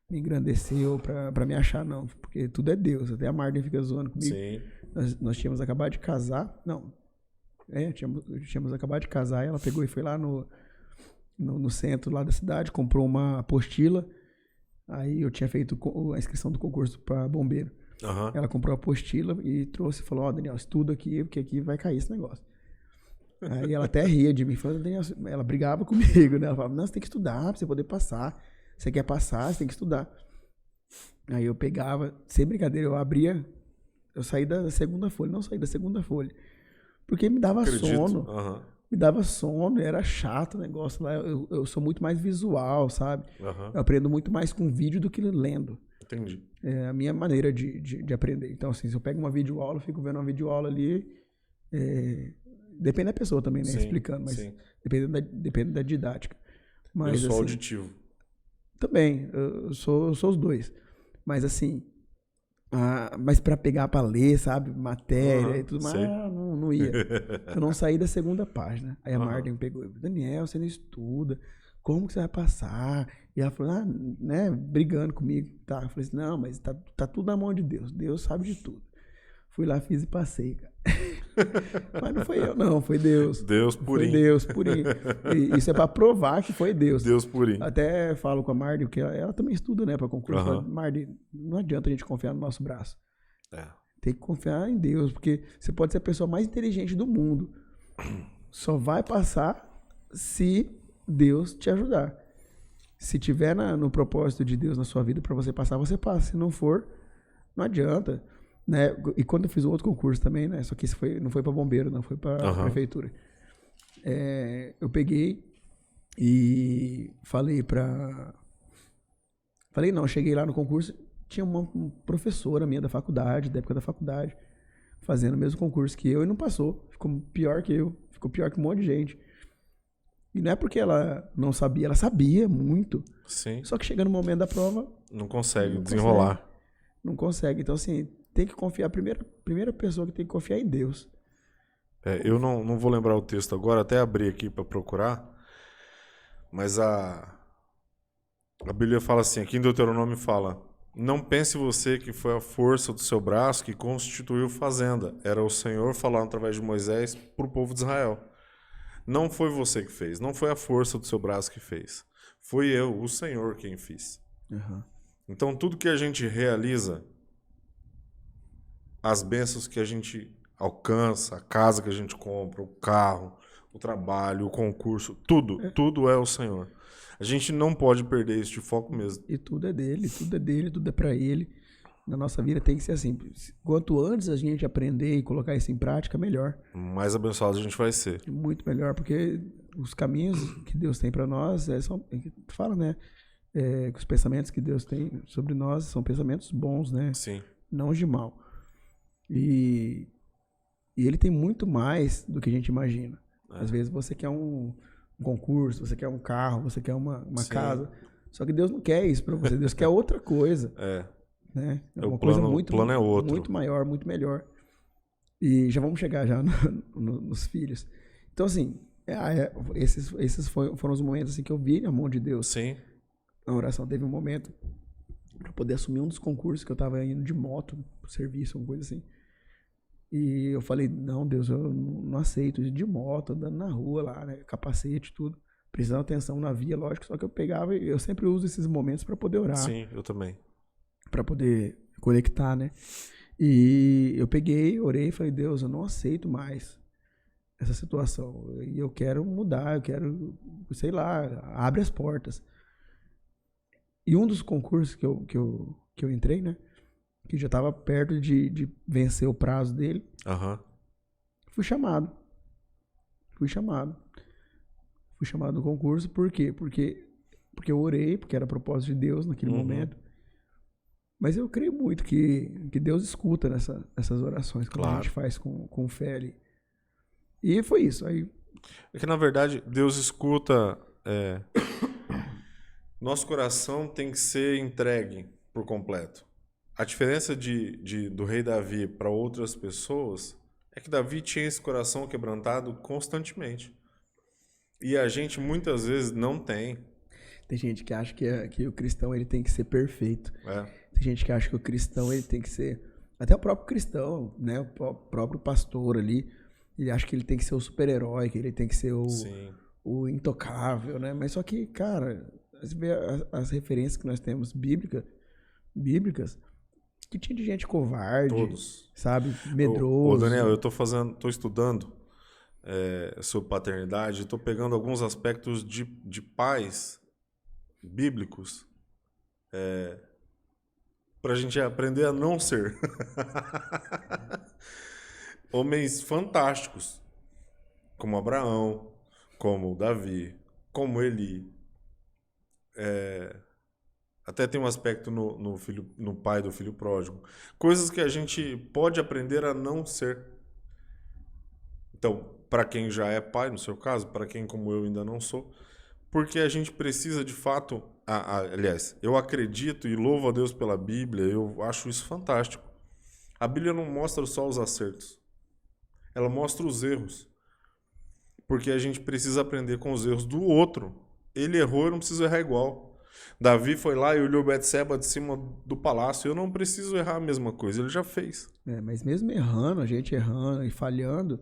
engrandecer ou pra me achar, não. Porque tudo é Deus. Até a Marden fica zoando comigo. Sim. Nós tínhamos acabado de casar. Não. Tínhamos acabado de casar e ela pegou e foi lá no centro lá da cidade, comprou uma apostila. Aí eu tinha feito a inscrição do concurso pra bombeiro. Ela comprou a apostila e trouxe e falou, Daniel, estuda aqui, porque aqui vai cair esse negócio. Aí ela até ria de mim, falou, Daniel, ela brigava comigo, né? Ela falava, não, você tem que estudar pra você poder passar. Você quer passar, você tem que estudar. Aí eu pegava, sem brincadeira, eu saí da segunda folha, não saí da segunda folha. Porque me dava sono. Me dava sono, era chato o negócio lá. Eu sou muito mais visual, sabe? Eu aprendo muito mais com vídeo do que lendo. Entendi. É a minha maneira de aprender. Então, assim, se eu pego uma videoaula, eu fico vendo uma videoaula ali. Depende da pessoa também, né? Explicando, mas depende da didática. Mas, eu sou assim, auditivo. Também, eu sou os dois. Mas assim, mas pra pegar pra ler, sabe? Matéria e tudo mais, não ia. Eu não saí da segunda página. Aí a Marden me pegou, Daniel, você não estuda, como que você vai passar? E ela falou, né, brigando comigo. Tá, eu falei assim, não, mas tá tudo na mão de Deus. Deus sabe de tudo. Fui lá, fiz e passei, cara. Mas não foi eu, não, foi Deus. Deus purinho. Foi Deus purinho. E isso é pra provar que foi Deus. Deus purinho. Até falo com a Marden, porque ela também estuda, né, pra concurso. Marden, não adianta a gente confiar no nosso braço. Tem que confiar em Deus, porque você pode ser a pessoa mais inteligente do mundo. Só vai passar se Deus te ajudar. Se tiver no propósito de Deus na sua vida pra você passar, você passa. Se não for, não adianta. Né? E quando eu fiz um outro concurso também, né? Só que isso não foi para bombeiro, não foi para prefeitura. Eu peguei e cheguei lá no concurso, tinha uma professora minha da faculdade, da época da faculdade, fazendo o mesmo concurso que eu e não passou. Ficou pior que eu, ficou pior que um monte de gente. E não é porque ela não sabia, ela sabia muito. Sim. Só que chega no momento da prova... Não consegue desenrolar. Não consegue. Então, assim... Tem que confiar, a primeira pessoa que tem que confiar é em Deus. Eu não vou lembrar o texto agora, até abri aqui para procurar, mas a Bíblia fala assim, aqui em Deuteronômio fala, não pense você que foi a força do seu braço que constituiu fazenda, era o Senhor falando através de Moisés para o povo de Israel. Não foi você que fez, não foi a força do seu braço que fez, foi eu, o Senhor, quem fiz. Então tudo que a gente realiza, as bênçãos que a gente alcança, a casa que a gente compra, o carro, o trabalho, o concurso, tudo é o Senhor. A gente não pode perder isso de foco mesmo. E tudo é dele, tudo é pra ele. Na nossa vida tem que ser assim. Quanto antes a gente aprender e colocar isso em prática, melhor. Mais abençoado a gente vai ser. Muito melhor, porque os caminhos que Deus tem pra nós, fala, né? Que os pensamentos que Deus tem sobre nós são pensamentos bons, né? Sim. Não de mal. E ele tem muito mais do que a gente imagina. Às vezes você quer um concurso, você quer um carro, você quer uma casa. Só que Deus não quer isso pra você. Deus quer outra coisa. Né? Uma coisa muito, plano é outro. Muito maior, muito melhor. E já vamos chegar já nos filhos. Então, assim, esses foram os momentos assim, que eu vi a mão de Deus. Sim. Na oração teve um momento para poder assumir um dos concursos que eu tava indo de moto pro serviço, uma coisa assim. E eu falei, não, Deus, eu não aceito isso de moto, andando na rua lá, né, capacete, tudo. Prestando atenção na via, lógico, só que eu pegava e eu sempre uso esses momentos para poder orar. Sim, eu também. Para poder conectar, né? E eu peguei, orei e falei, Deus, eu não aceito mais essa situação. E eu quero mudar, eu quero, sei lá, abre as portas. E um dos concursos que eu entrei, né? Que já estava perto de vencer o prazo dele, fui chamado. Fui chamado no concurso, por quê? Porque eu orei, porque era propósito de Deus naquele momento. Mas eu creio muito que Deus escuta nessas orações, quando a gente faz com fé ali. E foi isso. Aí... É que, na verdade, Deus escuta... Nosso coração tem que ser entregue por completo. A diferença do rei Davi para outras pessoas é que Davi tinha esse coração quebrantado constantemente. E a gente muitas vezes não tem. Tem gente que acha que o cristão ele tem que ser perfeito. Tem gente que acha que o cristão ele tem que ser... Até o próprio cristão, né? O próprio pastor ali, ele acha que ele tem que ser o super-herói, que ele tem que ser o intocável, né? Mas só que, cara, você vê as referências que nós temos bíblicas, que tinha de gente covarde, todos, sabe? Medroso. Daniel, eu tô estudando sobre paternidade, estou pegando alguns aspectos de pais bíblicos para a gente aprender a não ser. Homens fantásticos, como Abraão, como Davi, como Eli. Até tem um aspecto no pai do filho pródigo. Coisas que a gente pode aprender a não ser. Então, para quem já é pai, no seu caso, para quem como eu ainda não sou, porque a gente precisa de fato... aliás, eu acredito e louvo a Deus pela Bíblia, eu acho isso fantástico. A Bíblia não mostra só os acertos. Ela mostra os erros. Porque a gente precisa aprender com os erros do outro. Ele errou, eu não preciso errar igual. Davi foi lá e olhou Betseba de cima do palácio. Eu não preciso errar a mesma coisa, ele já fez. Mas mesmo errando, a gente errando e falhando,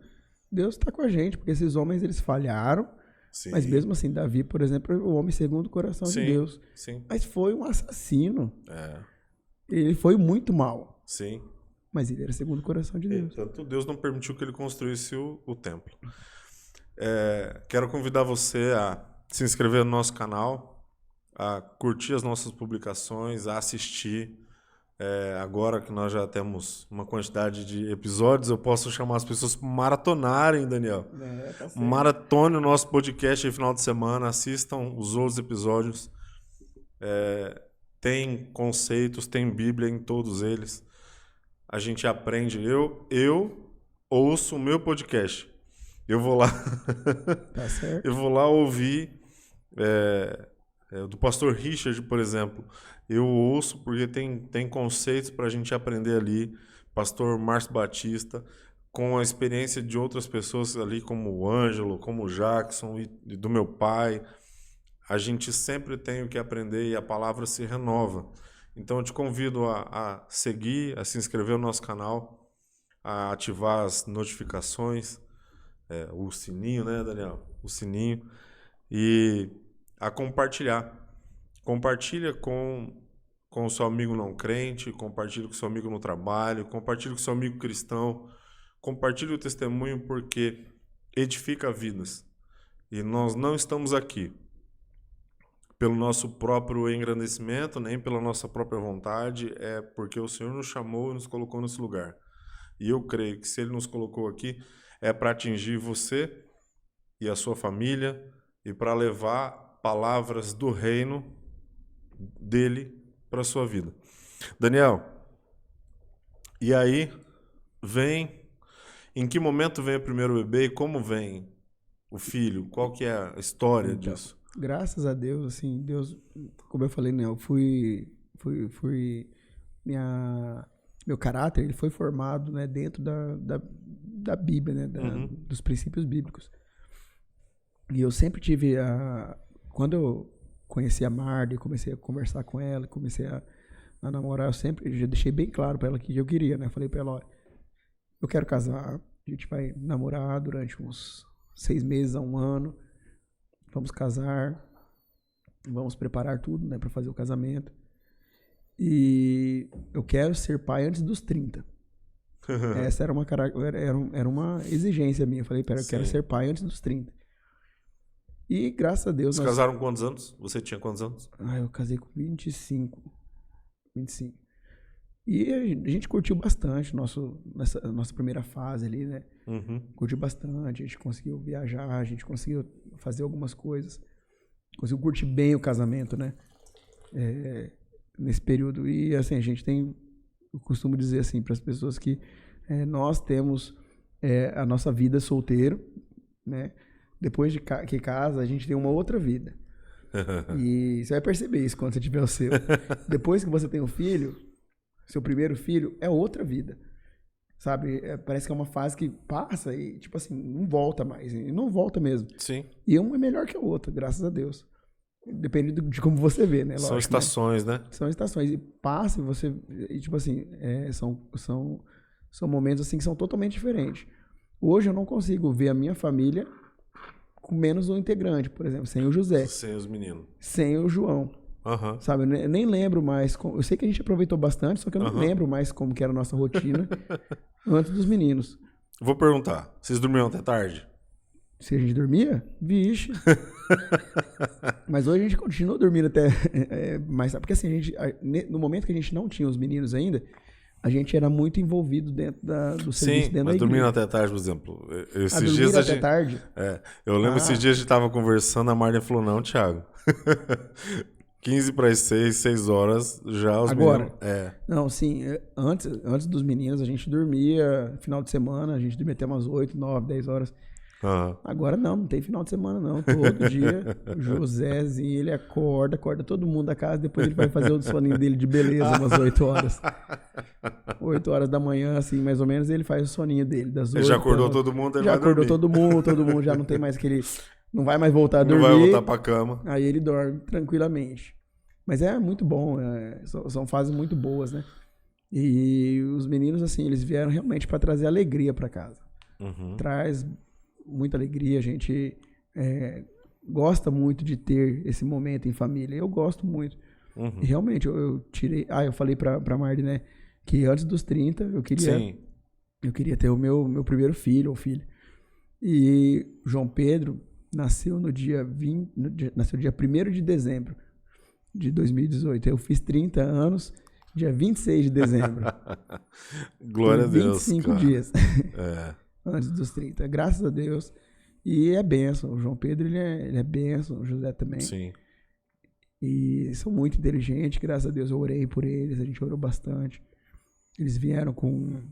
Deus está com a gente, porque esses homens eles falharam. Sim. Mas mesmo assim, Davi, por exemplo, é o homem segundo o coração de Deus. Sim. Mas foi um assassino. Ele foi muito mal. Sim. Mas ele era segundo o coração de Deus. Tanto Deus não permitiu que ele construísse o templo. Quero convidar você a se inscrever no nosso canal, a curtir as nossas publicações, a assistir. Agora que nós já temos uma quantidade de episódios, eu posso chamar as pessoas para maratonarem, Daniel. Tá certo. Maratone o nosso podcast aí final de semana, assistam os outros episódios. Tem conceitos, tem Bíblia em todos eles. A gente aprende. Eu ouço o meu podcast. Eu vou lá. Tá certo. Eu vou lá ouvir do pastor Richard, por exemplo. Eu ouço porque tem conceitos para a gente aprender ali. Pastor Márcio Batista, com a experiência de outras pessoas ali, como o Ângelo, como o Jackson e do meu pai. A gente sempre tem o que aprender e a palavra se renova. Então eu te convido a seguir, a se inscrever no nosso canal, a ativar as notificações, o sininho, né, Daniel? O sininho. E a compartilhar. Compartilha com o seu amigo não crente, compartilha com o seu amigo no trabalho, compartilha com o seu amigo cristão, compartilha o testemunho porque edifica vidas. E nós não estamos aqui pelo nosso próprio engrandecimento, nem pela nossa própria vontade, é porque o Senhor nos chamou e nos colocou nesse lugar. E eu creio que se Ele nos colocou aqui, é para atingir você e a sua família e para levar palavras do reino dele para a sua vida. Daniel, e aí em que momento vem o primeiro bebê e como vem o filho? Qual que é a história disso? Graças a Deus, assim, Deus, como eu falei, né, eu meu caráter, ele foi formado, né, dentro da Bíblia, né, dos princípios bíblicos. E eu sempre tive quando eu conheci a Marda e comecei a conversar com ela, comecei a namorar, eu já deixei bem claro para ela que eu queria, né, falei para ela, olha, eu quero casar, a gente vai namorar durante uns 6 meses a 1 ano, vamos casar, vamos preparar tudo, né, para fazer o casamento. E eu quero ser pai antes dos 30. Essa era uma exigência minha. Eu falei, pera, eu quero Sim. ser pai antes dos 30. E graças a Deus... Vocês casaram com quantos anos? Você tinha quantos anos? Eu casei com 25. 25. E a gente curtiu bastante nossa primeira fase ali, né? Uhum. Curtiu bastante, a gente conseguiu viajar, a gente conseguiu fazer algumas coisas. Conseguiu curtir bem o casamento, né? Nesse período. E assim, a gente tem... Eu costumo dizer assim para as pessoas que nós temos a nossa vida solteiro, né? Depois que casa, a gente tem uma outra vida. E você vai perceber isso quando você tiver o seu. Depois que você tem um filho, seu primeiro filho, é outra vida. Sabe? Parece que é uma fase que passa e, tipo assim, não volta mais. E não volta mesmo. Sim. E uma é melhor que a outra, graças a Deus. Depende de como você vê, né? São Lógico, estações, né? São estações. E passa e você... E, tipo assim, são momentos assim que são totalmente diferentes. Hoje eu não consigo ver a minha família com menos um integrante, por exemplo, sem o José. Sem os meninos. Sem o João. Aham. Sabe? Eu nem lembro mais. Eu sei que a gente aproveitou bastante, só que eu não lembro mais como que era a nossa rotina antes dos meninos. Vou perguntar. Vocês dormiam até tarde? Se a gente dormia? Vixe. Mas hoje a gente continua dormindo até mais. Porque assim, no momento que a gente não tinha os meninos ainda, a gente era muito envolvido dentro do serviço dentro da mas igreja. dormindo até tarde, por exemplo. Esses dormir dias até tarde? Eu lembro esses dias a gente tava conversando, a Marlene falou, não, Thiago. 15 para as 6 horas, já os Agora? meninos... Não, sim. Antes dos meninos, a gente dormia final de semana, a gente dormia até umas 8, 9, 10 horas. Uhum. Agora não tem final de semana não. Todo dia o Josézinho, ele acorda todo mundo da casa, depois ele vai fazer o soninho dele de beleza, umas 8 horas. 8 horas da manhã, assim, mais ou menos, ele faz o soninho dele, das 8. Ele já acordou todo mundo, ele já vai acordou dormir. todo mundo já não tem mais aquele... Não vai mais voltar a dormir. Não vai voltar pra cama. Aí ele dorme tranquilamente. Mas é muito bom, são fases muito boas, né? E os meninos, assim, eles vieram realmente para trazer alegria para casa. Uhum. Traz muita alegria, a gente gosta muito de ter esse momento em família. Eu gosto muito. Uhum. E realmente, eu tirei... eu falei pra Marli, né? Que antes dos 30, eu queria ter o meu primeiro filho ou filha. E João Pedro nasceu no dia 1º de dezembro de 2018. Eu fiz 30 anos, dia 26 de dezembro. Glória a Deus, 25 cara. dias. Antes dos 30. Graças a Deus. E é bênção. O João Pedro, ele é bênção. O José também. Sim. E são muito inteligentes. Graças a Deus eu orei por eles. A gente orou bastante. Eles vieram com...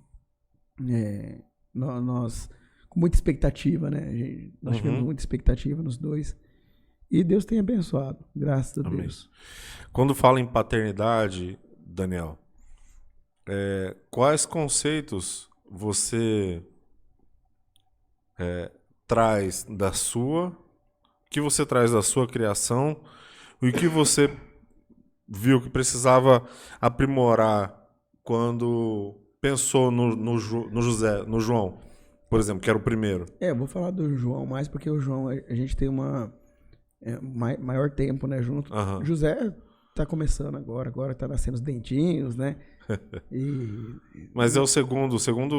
com muita expectativa, né? Nós tivemos muita expectativa nos dois. E Deus tem abençoado. Graças a Deus. Quando fala em paternidade, Daniel, quais conceitos você traz da sua, que você traz da sua criação e o que você viu que precisava aprimorar quando pensou no João, por exemplo, que era o primeiro? Eu vou falar do João mais porque o João, a gente tem maior tempo, né, junto. Uhum. José tá começando agora tá nascendo os dentinhos, né? Mas é o segundo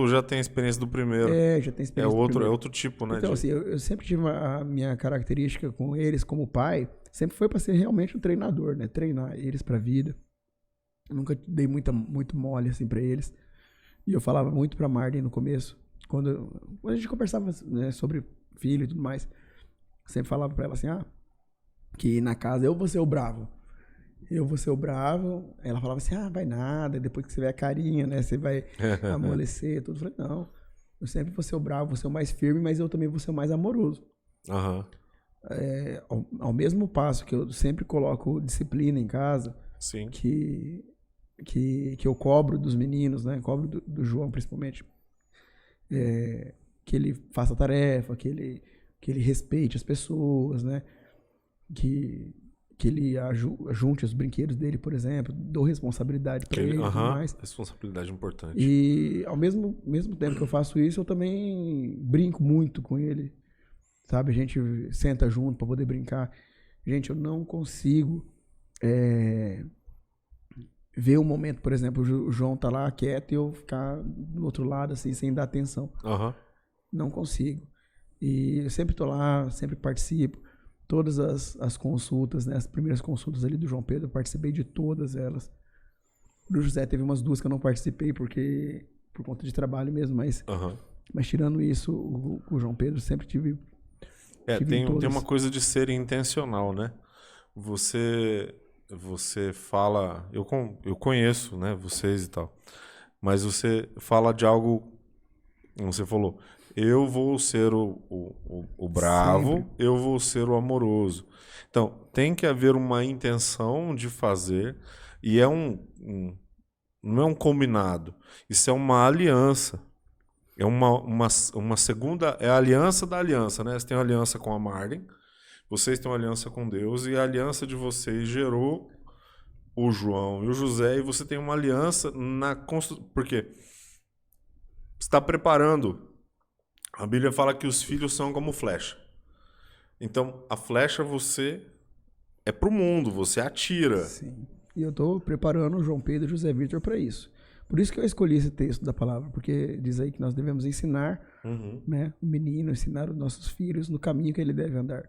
já tem a experiência do primeiro. Já tem experiência do primeiro. primeiro. É outro tipo, né? Então, assim, eu sempre tive a minha característica com eles como pai, sempre foi para ser realmente um treinador, né? Treinar eles pra vida. Eu nunca dei muito mole, assim, pra eles. E eu falava muito pra Marlene no começo, quando a gente conversava, né, sobre filho e tudo mais, sempre falava pra ela assim, que na casa eu vou ser o bravo. Ela falava assim, vai nada, depois que você vê a carinha, né, você vai amolecer, tudo. Eu falei, não, eu sempre vou ser o bravo, vou ser o mais firme, mas eu também vou ser o mais amoroso. Uhum. Ao mesmo passo que eu sempre coloco disciplina em casa, sim, que eu cobro dos meninos, né, cobro do João principalmente, que ele faça tarefa, que ele respeite as pessoas, né, que ele junte os brinquedos dele, por exemplo, dou responsabilidade para ele e tudo mais. Responsabilidade importante. E ao mesmo tempo que eu faço isso, eu também brinco muito com ele, sabe? A gente senta junto para poder brincar. Gente, eu não consigo ver um momento, por exemplo, o João tá lá quieto e eu ficar do outro lado, assim, sem dar atenção. Aham. Não consigo. E eu sempre tô lá, sempre participo. Todas as consultas, né? As primeiras consultas ali do João Pedro, eu participei de todas elas. Do José teve umas 2 que eu não participei porque por conta de trabalho mesmo, mas Aham. tirando isso, o João Pedro sempre tive em Tem todas. uma coisa de ser intencional, né? Você fala, eu conheço, né, vocês e tal, mas você fala de algo, como você falou, eu vou ser o bravo, Sempre. eu vou ser o amoroso. Então, tem que haver uma intenção de fazer, e não é um combinado, isso é uma aliança. É uma segunda, é a aliança da aliança, né? Você tem uma aliança com a Marden, vocês têm uma aliança com Deus, e a aliança de vocês gerou o João e o José, e você tem uma aliança na construção. Por quê? Você está preparando. A Bíblia fala que os filhos são como flecha. Então, a flecha você é pro mundo, você atira. Sim. E eu estou preparando o João Pedro e o José Vitor para isso. Por isso que eu escolhi esse texto da palavra, porque diz aí que nós devemos ensinar, né, o menino, ensinar os nossos filhos no caminho que ele deve andar.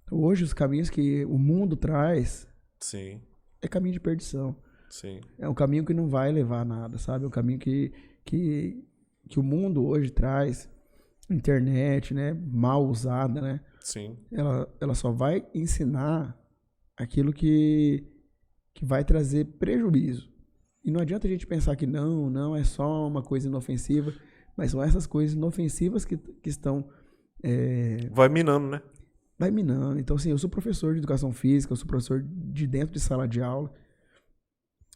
Hoje, os caminhos que o mundo traz Sim, é caminho de perdição. sim, É um caminho que não vai levar a nada, sabe? É um caminho que o mundo hoje traz, internet, né, mal usada, né? sim, Ela só vai ensinar aquilo que vai trazer prejuízo. E não adianta a gente pensar que não, é só uma coisa inofensiva, mas são essas coisas inofensivas que estão... vai minando, né? vai minando. Então, assim, eu sou professor de educação física, eu sou professor de dentro de sala de aula.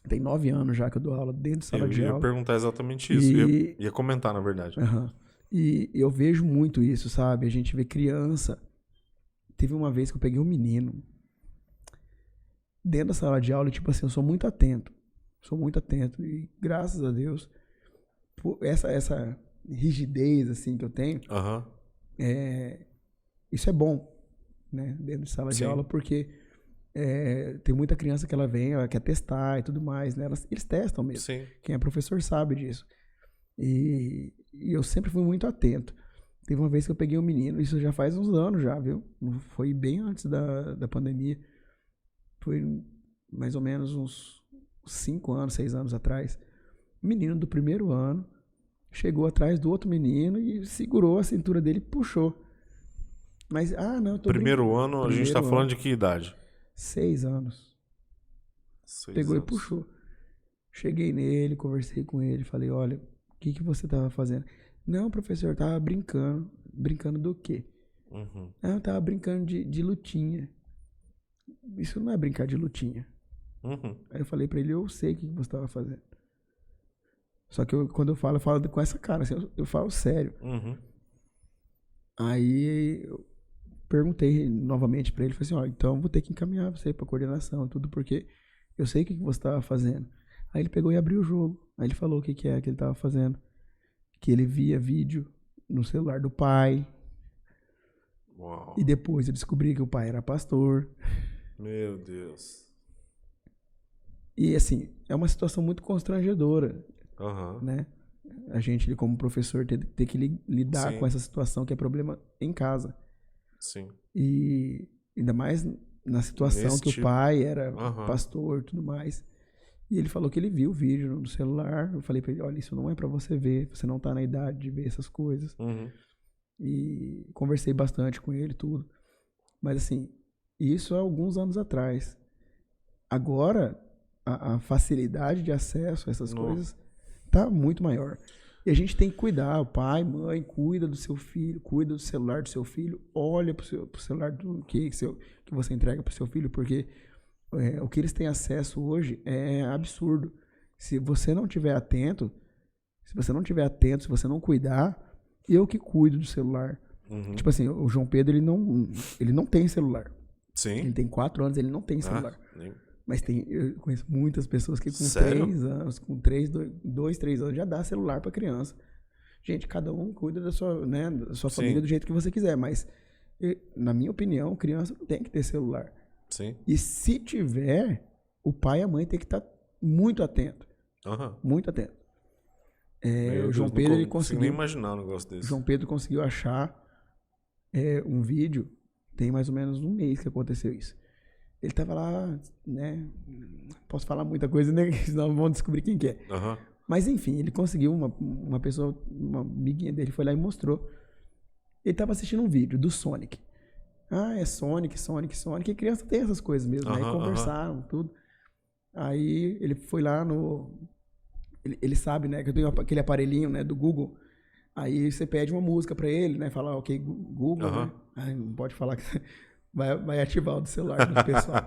Tem 9 anos já que eu dou aula dentro de sala de Eu ia aula. perguntar exatamente isso, ia comentar, na verdade. Uhum. E eu vejo muito isso, sabe? A gente vê criança. Teve uma vez que eu peguei um menino dentro da sala de aula e, tipo assim, eu sou muito atento. Sou muito atento. E graças a Deus, por essa rigidez, assim, que eu tenho, Aham. isso é bom, né? Dentro de sala de Sim. aula, porque tem muita criança que ela vem, ela quer testar e tudo mais, né? Eles testam mesmo. Sim. Quem é professor sabe disso. E eu sempre fui muito atento. Teve uma vez que eu peguei um menino, isso já faz uns anos já, viu? Foi bem antes da pandemia. Foi mais ou menos uns 5 anos, 6 anos atrás. O menino do primeiro ano chegou atrás do outro menino e segurou a cintura dele e puxou. Mas, não, eu tô Primeiro ano, a gente tá Primeiro falando ano. de que idade? 6 anos. 6 Pegou anos. e puxou. Cheguei nele, conversei com ele, falei, olha, o que você tava fazendo? Não, professor, eu tava brincando. Brincando do quê? Uhum. Eu tava brincando de lutinha. Isso não é brincar de lutinha. Uhum. Aí eu falei pra ele, eu sei o que você tava fazendo. Só que quando eu falo com essa cara, assim, eu falo sério. Uhum. Aí eu perguntei novamente pra ele, falei assim, ó, então vou ter que encaminhar você pra coordenação e tudo, porque eu sei o que você tava fazendo. Aí ele pegou e abriu o jogo. Aí ele falou o que é que ele tava fazendo. Que ele via vídeo no celular do pai. Uau. E depois eu descobri que o pai era pastor. Meu Deus. E assim, é uma situação muito constrangedora, Aham. né? A gente, como professor, ter que lidar Sim. com essa situação que é problema em casa. Sim. E ainda mais na situação Nesse que tipo. o pai era Aham. pastor e tudo mais. E ele falou que ele viu o vídeo no celular. Eu falei pra ele, olha, isso não é pra você ver. Você não tá na idade de ver essas coisas. Uhum. E conversei bastante com ele, tudo. Mas assim, isso há alguns anos atrás. Agora, a facilidade de acesso a essas coisas tá muito maior. E a gente tem que cuidar. O pai, mãe, cuida do seu filho, cuida do celular do seu filho, olha pro celular que você entrega pro seu filho, porque o que eles têm acesso hoje é absurdo. Se você não tiver atento, se você não cuidar, eu que cuido do celular. Uhum. Tipo assim, o João Pedro, ele não tem celular. Sim. Ele tem 4 anos, ele não tem celular. Mas eu conheço muitas pessoas que com Sério? 3 anos, com 2, 3 anos, já dá celular pra criança. Gente, cada um cuida da sua, né, da sua família do jeito que você quiser, mas na minha opinião, criança não tem que ter celular. Sim. E se tiver, o pai e a mãe tem que estar muito atento. Aham. Muito atento. Meu O João Deus, Pedro, não ele consigo nem conseguiu... imaginar um negócio desse. João Pedro conseguiu achar um vídeo, tem mais ou menos um mês que aconteceu isso. Ele tava lá, né? Posso falar muita coisa, né? Senão vão descobrir quem que é. Aham. Mas enfim, ele conseguiu, uma pessoa, uma amiguinha dele foi lá e mostrou. Ele tava assistindo um vídeo do Sonic. Ah, é Sonic, Sonic, Sonic. E criança tem essas coisas mesmo, né? E conversaram, tudo. Aí ele foi lá no... Ele sabe, né? Que eu tenho aquele aparelhinho, né? Do Google. Aí você pede uma música pra ele, né? Fala, ok, Google, né? Aí não pode falar que vai ativar o do celular do pessoal.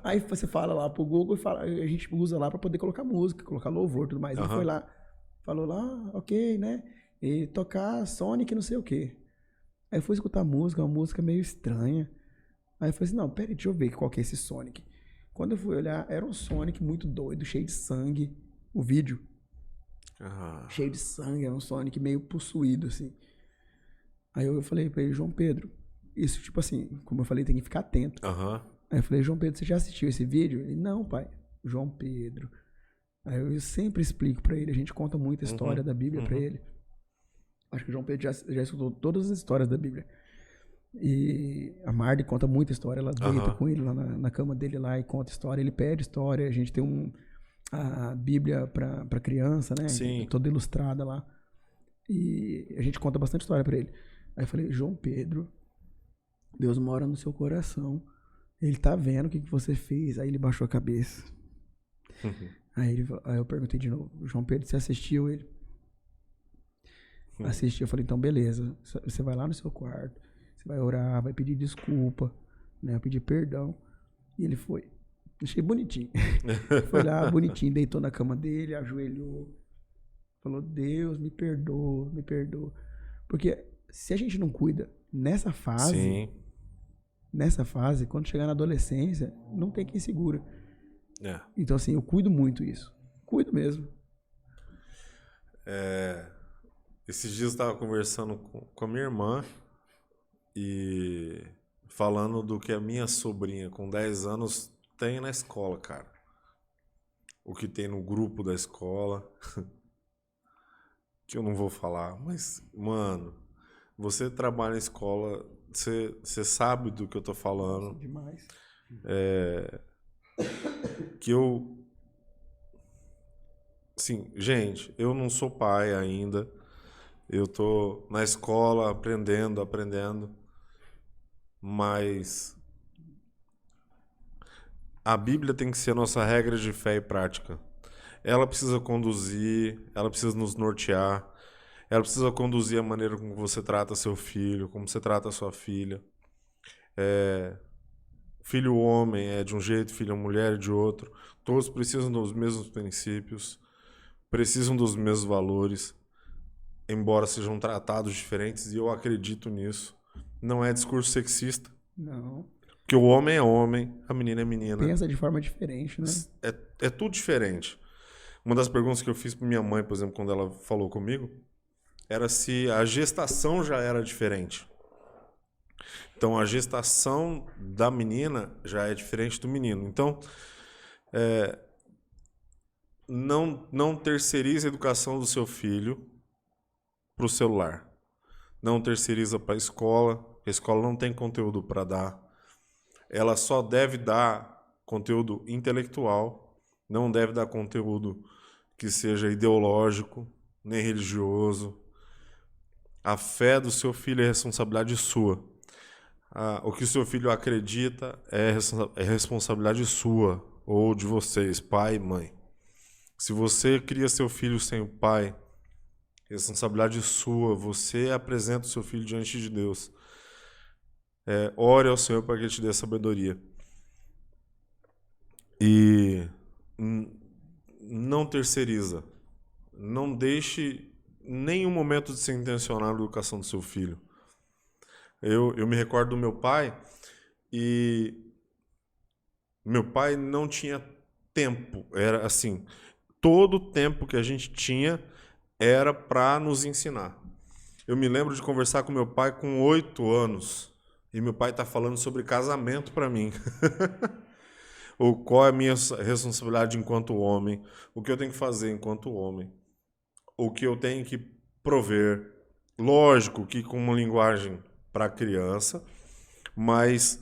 Aí você fala lá pro Google e fala, a gente usa lá pra poder colocar música, colocar louvor e tudo mais. Ele foi lá, falou lá, ok, né? E tocar Sonic não sei o quê. Aí eu fui escutar a música, uma música meio estranha. Aí eu falei assim, não, peraí, deixa eu ver qual que é esse Sonic. Quando eu fui olhar, era um Sonic muito doido, cheio de sangue. O vídeo. Cheio de sangue, era um Sonic meio possuído, assim. Aí eu falei pra ele, João Pedro, isso, tipo assim, como eu falei, tem que ficar atento. Aí eu falei, João Pedro, você já assistiu esse vídeo? Ele, não, pai. João Pedro. Aí eu sempre explico pra ele, a gente conta muita história da Bíblia pra ele. Acho que o João Pedro já escutou todas as histórias da Bíblia. E a Mardi conta muita história, ela deita com ele lá na cama dele lá e conta história, ele pede história, a gente tem a Bíblia pra criança, né? Sim. Toda ilustrada lá. E a gente conta bastante história pra ele. Aí eu falei, João Pedro, Deus mora no seu coração. Ele tá vendo o que você fez. Aí ele baixou a cabeça. Aí eu perguntei de novo, João Pedro, você assistiu? Ele assistiu. Eu falei, então beleza. Você vai lá no seu quarto, você vai orar, vai pedir desculpa, né? Vai pedir perdão. E ele foi. Achei bonitinho. Foi lá, bonitinho, deitou na cama dele, ajoelhou. Falou, Deus, me perdoa, me perdoa. Porque se a gente não cuida nessa fase, quando chegar na adolescência, não tem quem segura. Então, assim, eu cuido muito isso. Cuido mesmo. Esses dias eu estava conversando com a minha irmã e falando do que a minha sobrinha, com 10 anos, tem na escola, cara. O que tem no grupo da escola. Que eu não vou falar, mas, mano, você trabalha na escola, você sabe do que eu tô falando. Nossa, demais. Que eu... Sim, gente, eu não sou pai ainda. Eu tô na escola aprendendo, mas a Bíblia tem que ser a nossa regra de fé e prática. Ela precisa conduzir, ela precisa nos nortear, ela precisa conduzir a maneira como você trata seu filho, como você trata sua filha. Filho homem é de um jeito, filha mulher é de outro. Todos precisam dos mesmos princípios, precisam dos mesmos valores, embora sejam tratados diferentes, e eu acredito nisso. Não é discurso sexista. Não. Porque o homem é homem, a menina é menina. Pensa de forma diferente, né? É tudo diferente. Uma das perguntas que eu fiz para minha mãe, por exemplo, quando ela falou comigo, era se a gestação já era diferente. Então, a gestação da menina já é diferente do menino. Então, não terceirize a educação do seu filho para o celular. Não terceiriza para a escola não tem conteúdo para dar. Ela só deve dar conteúdo intelectual, não deve dar conteúdo que seja ideológico, nem religioso. A fé do seu filho é responsabilidade sua. O que o seu filho acredita é responsabilidade sua, ou de vocês, pai e mãe. Se você cria seu filho sem o pai, responsabilidade sua, você apresenta o seu filho diante de Deus. Ore ao Senhor para que Ele te dê sabedoria. E não terceiriza. Não deixe nenhum momento de ser intencional na educação do seu filho. Eu me recordo do meu pai, e meu pai não tinha tempo. Era assim, todo o tempo que a gente tinha era para nos ensinar. Eu me lembro de conversar com meu pai com 8 anos, e meu pai está falando sobre casamento para mim. Ou qual é a minha responsabilidade enquanto homem? O que eu tenho que fazer enquanto homem? O que eu tenho que prover? Lógico que com uma linguagem para criança, mas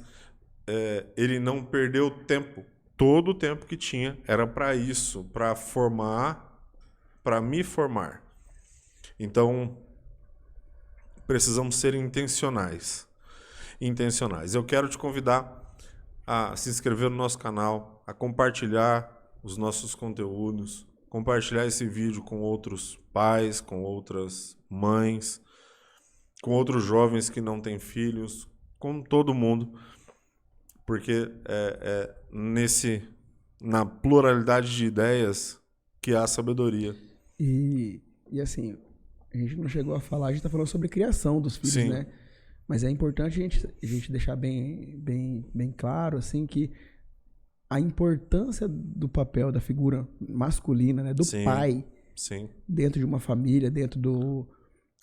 ele não perdeu tempo. Todo o tempo que tinha era para isso, para formar, para me formar. Então, precisamos ser intencionais. Eu quero te convidar a se inscrever no nosso canal, a compartilhar os nossos conteúdos, compartilhar esse vídeo com outros pais, com outras mães, com outros jovens que não têm filhos, com todo mundo, porque na pluralidade de ideias que há sabedoria. E assim, a gente não chegou a falar, a gente tá falando sobre criação dos filhos, Sim. né? Mas é importante a gente deixar bem claro, assim, que a importância do papel da figura masculina, né? Do Sim. pai, Sim. dentro de uma família, dentro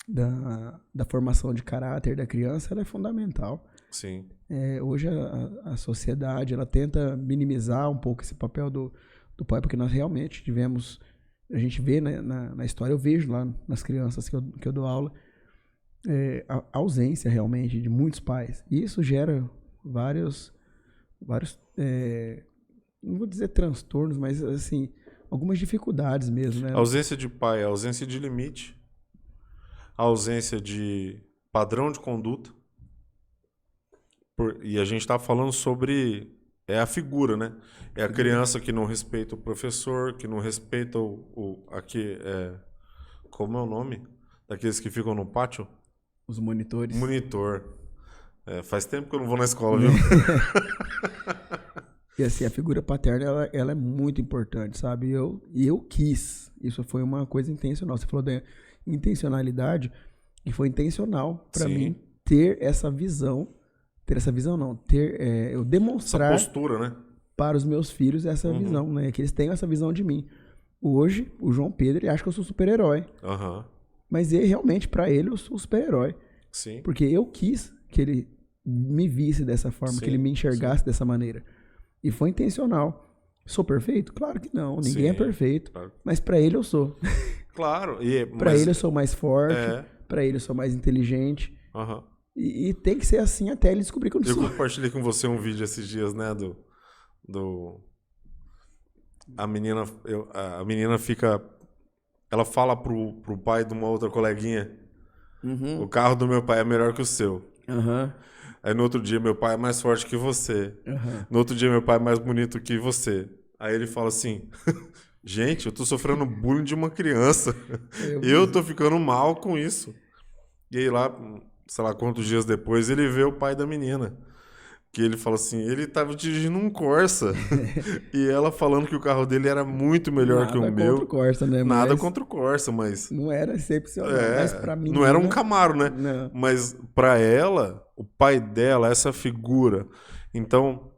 da formação de caráter da criança, ela é fundamental. Sim. Hoje a sociedade, ela tenta minimizar um pouco esse papel do pai, porque nós realmente tivemos, a gente vê na história, eu vejo lá nas crianças que eu dou aula, a ausência realmente de muitos pais. E isso gera vários não vou dizer transtornos, mas assim, algumas dificuldades mesmo, né? A ausência de pai, a ausência de limite, a ausência de padrão de conduta. E a gente está falando sobre a figura, né? É a criança que não respeita o professor, que não respeita como é o nome? Daqueles que ficam no pátio? Os monitores. Monitor. Faz tempo que eu não vou na escola, viu? E assim, a figura paterna, ela é muito importante, sabe? E eu quis. Isso foi uma coisa intencional. Você falou da intencionalidade, e foi intencional para mim ter essa visão. Ter essa visão, não. Eu demonstrar essa postura, né? Para os meus filhos essa visão, né? Que eles tenham essa visão de mim. Hoje, o João Pedro, ele acha que eu sou super-herói. Mas realmente, para ele, eu sou super-herói. Sim. Porque eu quis que ele me visse dessa forma, que ele me enxergasse dessa maneira. E foi intencional. Sou perfeito? Claro que não. Ninguém é perfeito. Claro. Mas para ele eu sou. Claro. Para ele eu sou mais forte. Para ele eu sou mais inteligente. E tem que ser assim até ele descobrir que eu não sou. Eu compartilhei com você um vídeo esses dias, né? A menina fica... Ela fala pro pai de uma outra coleguinha: o carro do meu pai é melhor que o seu. Aí no outro dia, meu pai é mais forte que você. No outro dia, meu pai é mais bonito que você. Aí ele fala assim: gente, eu tô sofrendo bullying de uma criança. Eu tô ficando mal com isso. E aí lá, sei lá quantos dias depois, ele vê o pai da menina. Que ele fala assim, ele tava dirigindo um Corsa. E ela falando que o carro dele era muito melhor que o meu. Nada contra o Corsa, né? Nada contra o Corsa, mas... Não era excepcional, mas pra mim... Não era um Camaro, né? Não. Mas pra ela, o pai dela, essa figura. Então,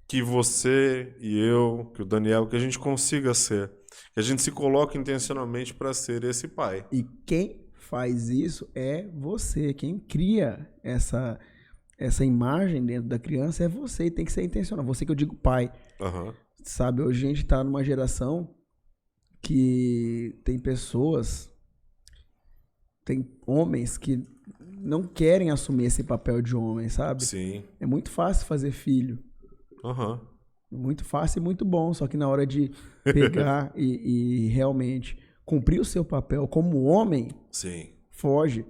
que você e eu, que o Daniel, que a gente consiga ser. Que a gente se coloque intencionalmente para ser esse pai. E quem faz isso é você. Quem cria essa imagem dentro da criança é você, e tem que ser intencional. Você que eu digo pai. Sabe, hoje a gente tá numa geração que tem pessoas, tem homens que não querem assumir esse papel de homem, sabe? Sim. É muito fácil fazer filho. Muito fácil e muito bom, só que na hora de pegar e realmente cumprir o seu papel como homem, foge.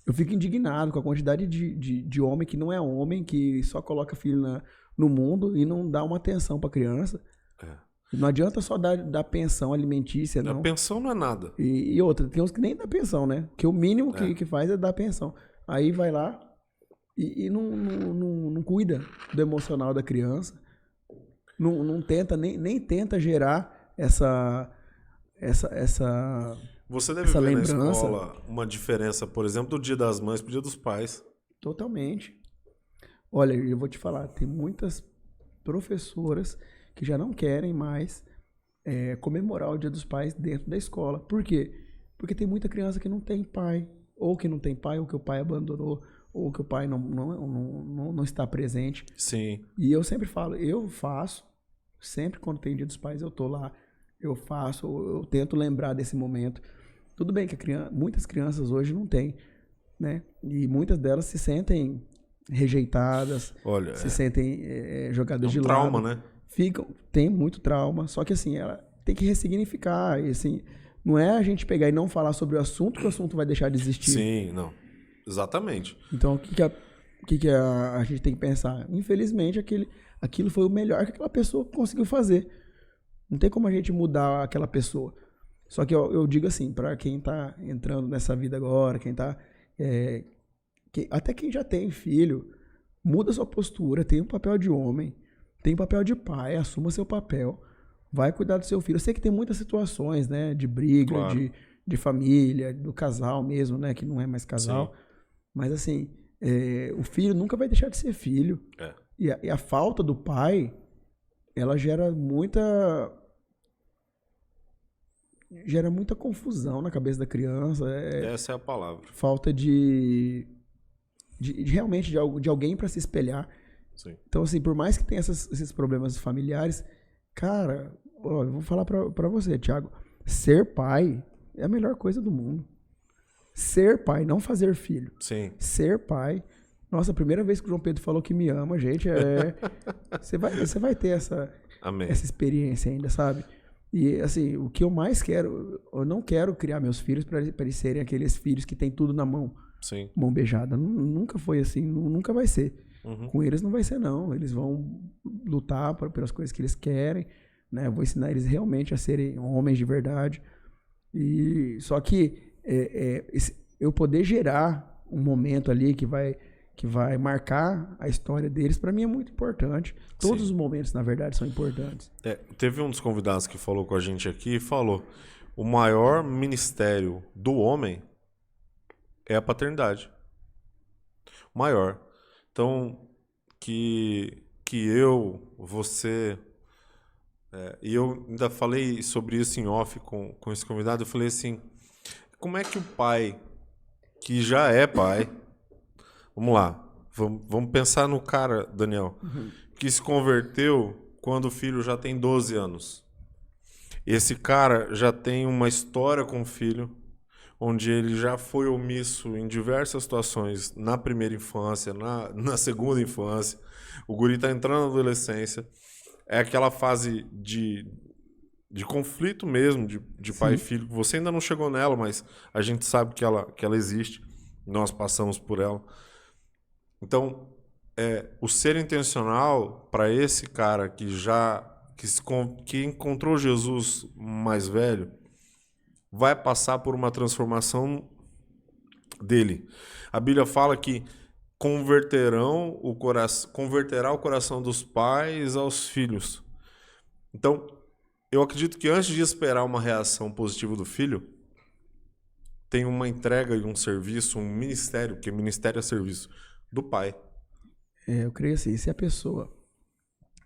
Eu fico indignado com a quantidade de homem que não é homem, que só coloca filho no mundo e não dá uma atenção pra criança. Não adianta só dar pensão alimentícia, não. A pensão não é nada. E outra, tem uns que nem dá pensão, né? Que o mínimo que faz é dar pensão. Aí vai lá e não cuida do emocional da criança. Não tenta, nem tenta gerar essa Você deve ver na escola uma diferença, por exemplo, do Dia das Mães pro Dia dos Pais. Totalmente. Olha, eu vou te falar, tem muitas professoras que já não querem mais comemorar o Dia dos Pais dentro da escola. Por quê? Porque tem muita criança que não tem pai, ou que não tem pai, ou que o pai abandonou, ou que o pai não está presente. Sim. E eu sempre falo, eu faço Sempre quando tem Dia dos Pais, eu tô lá, eu faço, eu tento lembrar desse momento. Tudo bem que muitas crianças hoje não têm, né? E muitas delas se sentem rejeitadas, Olha, se sentem jogadas de trauma, lado. né? Tem muito trauma, só que assim, ela tem que ressignificar, e assim, não é a gente pegar e não falar sobre o assunto que o assunto vai deixar de existir. Sim, não. Exatamente. Então, o que a gente tem que pensar? Infelizmente, aquilo foi o melhor que aquela pessoa conseguiu fazer. Não tem como a gente mudar aquela pessoa. Só que eu digo assim, para quem tá entrando nessa vida agora, quem tá... até quem já tem filho, muda sua postura, tem um papel de homem, tem um papel de pai, assuma seu papel, vai cuidar do seu filho. Eu sei que tem muitas situações, né, de briga, Claro. de família, do casal mesmo, né, que não é mais casal. Sim. Mas assim, o filho nunca vai deixar de ser filho. E a falta do pai, ela gera muita confusão na cabeça da criança. Essa é a palavra. Falta de realmente de alguém para se espelhar. Sim. Então, assim, por mais que tenha esses problemas familiares, cara, ó, eu vou falar pra você, Thiago, ser pai é a melhor coisa do mundo. Ser pai, não fazer filho. Sim. Ser pai. Nossa, a primeira vez que o João Pedro falou que me ama, gente, você vai ter essa experiência ainda, sabe? E, assim, o que eu mais quero, eu não quero criar meus filhos para eles serem aqueles filhos que têm tudo na mão. Sim. Mão beijada. Nunca foi assim, nunca vai ser. Uhum. Com eles não vai ser, não. Eles vão lutar pelas coisas que eles querem, né? Eu vou ensinar eles realmente a serem homens de verdade. E só que eu poder gerar um momento ali que vai marcar a história deles, para mim é muito importante. Todos os momentos, na verdade, são importantes. Teve um dos convidados que falou com a gente aqui e falou: o maior ministério do homem é a paternidade. O maior. Então, que eu, você... e eu ainda falei sobre isso em off com esse convidado. Eu falei assim, como é que o pai, que já é pai... Vamos lá, vamos pensar no cara, Daniel, que se converteu quando o filho já tem 12 anos. Esse cara já tem uma história com o filho, onde ele já foi omisso em diversas situações, na primeira infância, na segunda infância. O guri tá entrando na adolescência. É aquela fase de conflito mesmo, de pai e filho. Você ainda não chegou nela, mas a gente sabe que ela existe. Nós passamos por ela. Então, o ser intencional para esse cara que encontrou Jesus mais velho, vai passar por uma transformação dele. A Bíblia fala que converterá o coração dos pais aos filhos. Então, eu acredito que antes de esperar uma reação positiva do filho, tem uma entrega e um serviço, um ministério, porque ministério é serviço, do pai. Eu creio assim, se a pessoa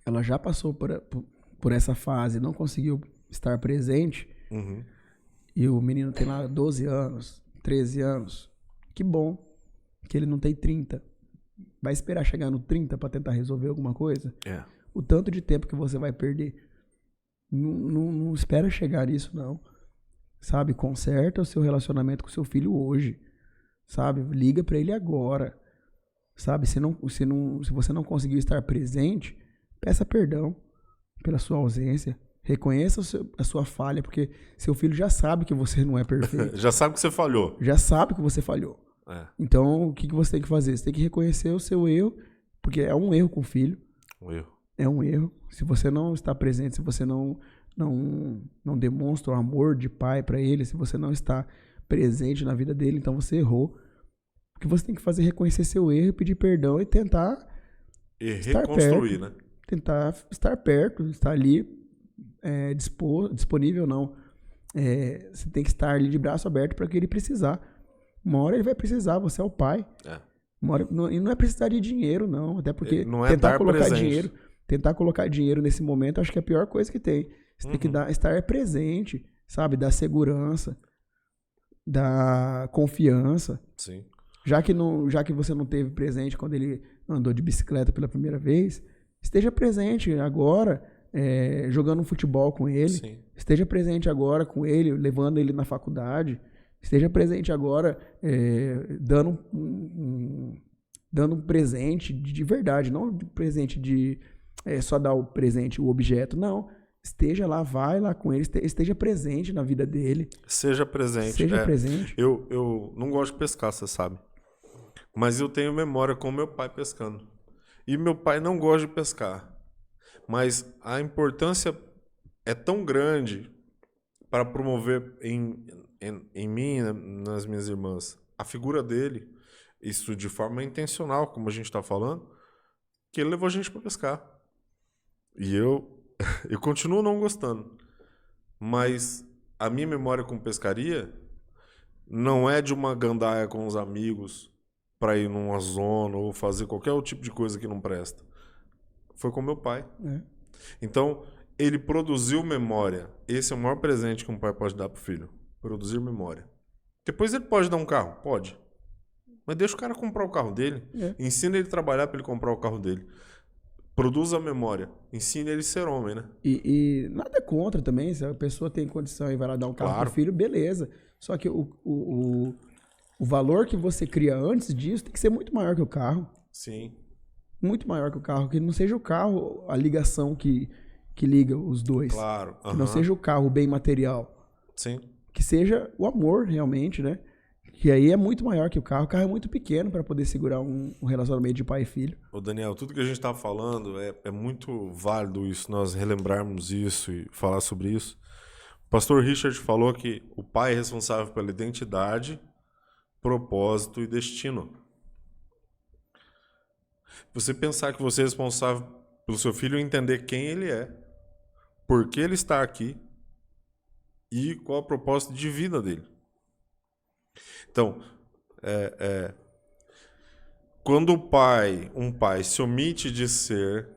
ela já passou por essa fase e não conseguiu estar presente, e o menino tem lá 12 anos, 13 anos, que bom que ele não tem 30. Vai esperar chegar no 30 para tentar resolver alguma coisa? O tanto de tempo que você vai perder. Não espera chegar nisso, não. Sabe? Conserta o seu relacionamento com o seu filho hoje. Sabe? Liga para ele agora. Sabe? Se você não conseguiu estar presente, peça perdão pela sua ausência. Reconheça a sua falha, porque seu filho já sabe que você não é perfeito. Já sabe que você falhou. Já sabe que você falhou. Então, o que você tem que fazer? Você tem que reconhecer o seu erro, porque é um erro com o filho. Um erro. É um erro. Se você não está presente, se você não demonstra o amor de pai para ele, se você não está presente na vida dele, então você errou. O que você tem que fazer é reconhecer seu erro, pedir perdão e tentar estar reconstruir, perto, né? Tentar estar perto, estar ali disponível, não. Você tem que estar ali de braço aberto para que ele precisar. Uma hora ele vai precisar, você é o pai. E não é precisar de dinheiro, não. Até porque não é tentar colocar dinheiro nesse momento, acho que é a pior coisa que tem. Você tem que estar presente, sabe? Dar segurança, dar confiança. Sim. Já que você não teve presente quando ele andou de bicicleta pela primeira vez, esteja presente agora, jogando um futebol com ele. Sim. Esteja presente agora com ele, levando ele na faculdade. Esteja presente agora dando um presente de verdade, não de presente de só dar o presente, o objeto. Não. Esteja lá, vai lá com ele, esteja presente na vida dele. Seja presente. Seja presente. Eu não gosto de pescar, você sabe. Mas eu tenho memória com meu pai pescando. E meu pai não gosta de pescar. Mas a importância é tão grande para promover em mim, nas minhas irmãs, a figura dele, isso de forma intencional, como a gente está falando, que ele levou a gente para pescar. E eu continuo não gostando. Mas a minha memória com pescaria não é de uma gandaia com os amigos para ir numa zona ou fazer qualquer outro tipo de coisa que não presta. Foi com meu pai. Então, ele produziu memória. Esse é o maior presente que um pai pode dar pro filho. Produzir memória. Depois ele pode dar um carro? Pode. Mas deixa o cara comprar o carro dele. Ensina ele a trabalhar para ele comprar o carro dele. Produz a memória. Ensina ele a ser homem, né? E nada contra também. Se a pessoa tem condição e vai lá dar um carro pro filho, beleza. Só que o valor que você cria antes disso tem que ser muito maior que o carro. Sim. Muito maior que o carro. Que não seja o carro a ligação que liga os dois. Claro. Que não seja o carro o bem material. Sim. Que seja o amor realmente, né? Que aí é muito maior que o carro. O carro é muito pequeno para poder segurar um relacionamento de pai e filho. Ô Daniel, tudo que a gente tá falando é muito válido isso, nós relembrarmos isso e falar sobre isso. O pastor Richard falou que o pai é responsável pela identidade, propósito e destino. Você pensar que você é responsável pelo seu filho e entender quem ele é, por que ele está aqui e qual é o propósito de vida dele. Então, quando um pai se omite de ser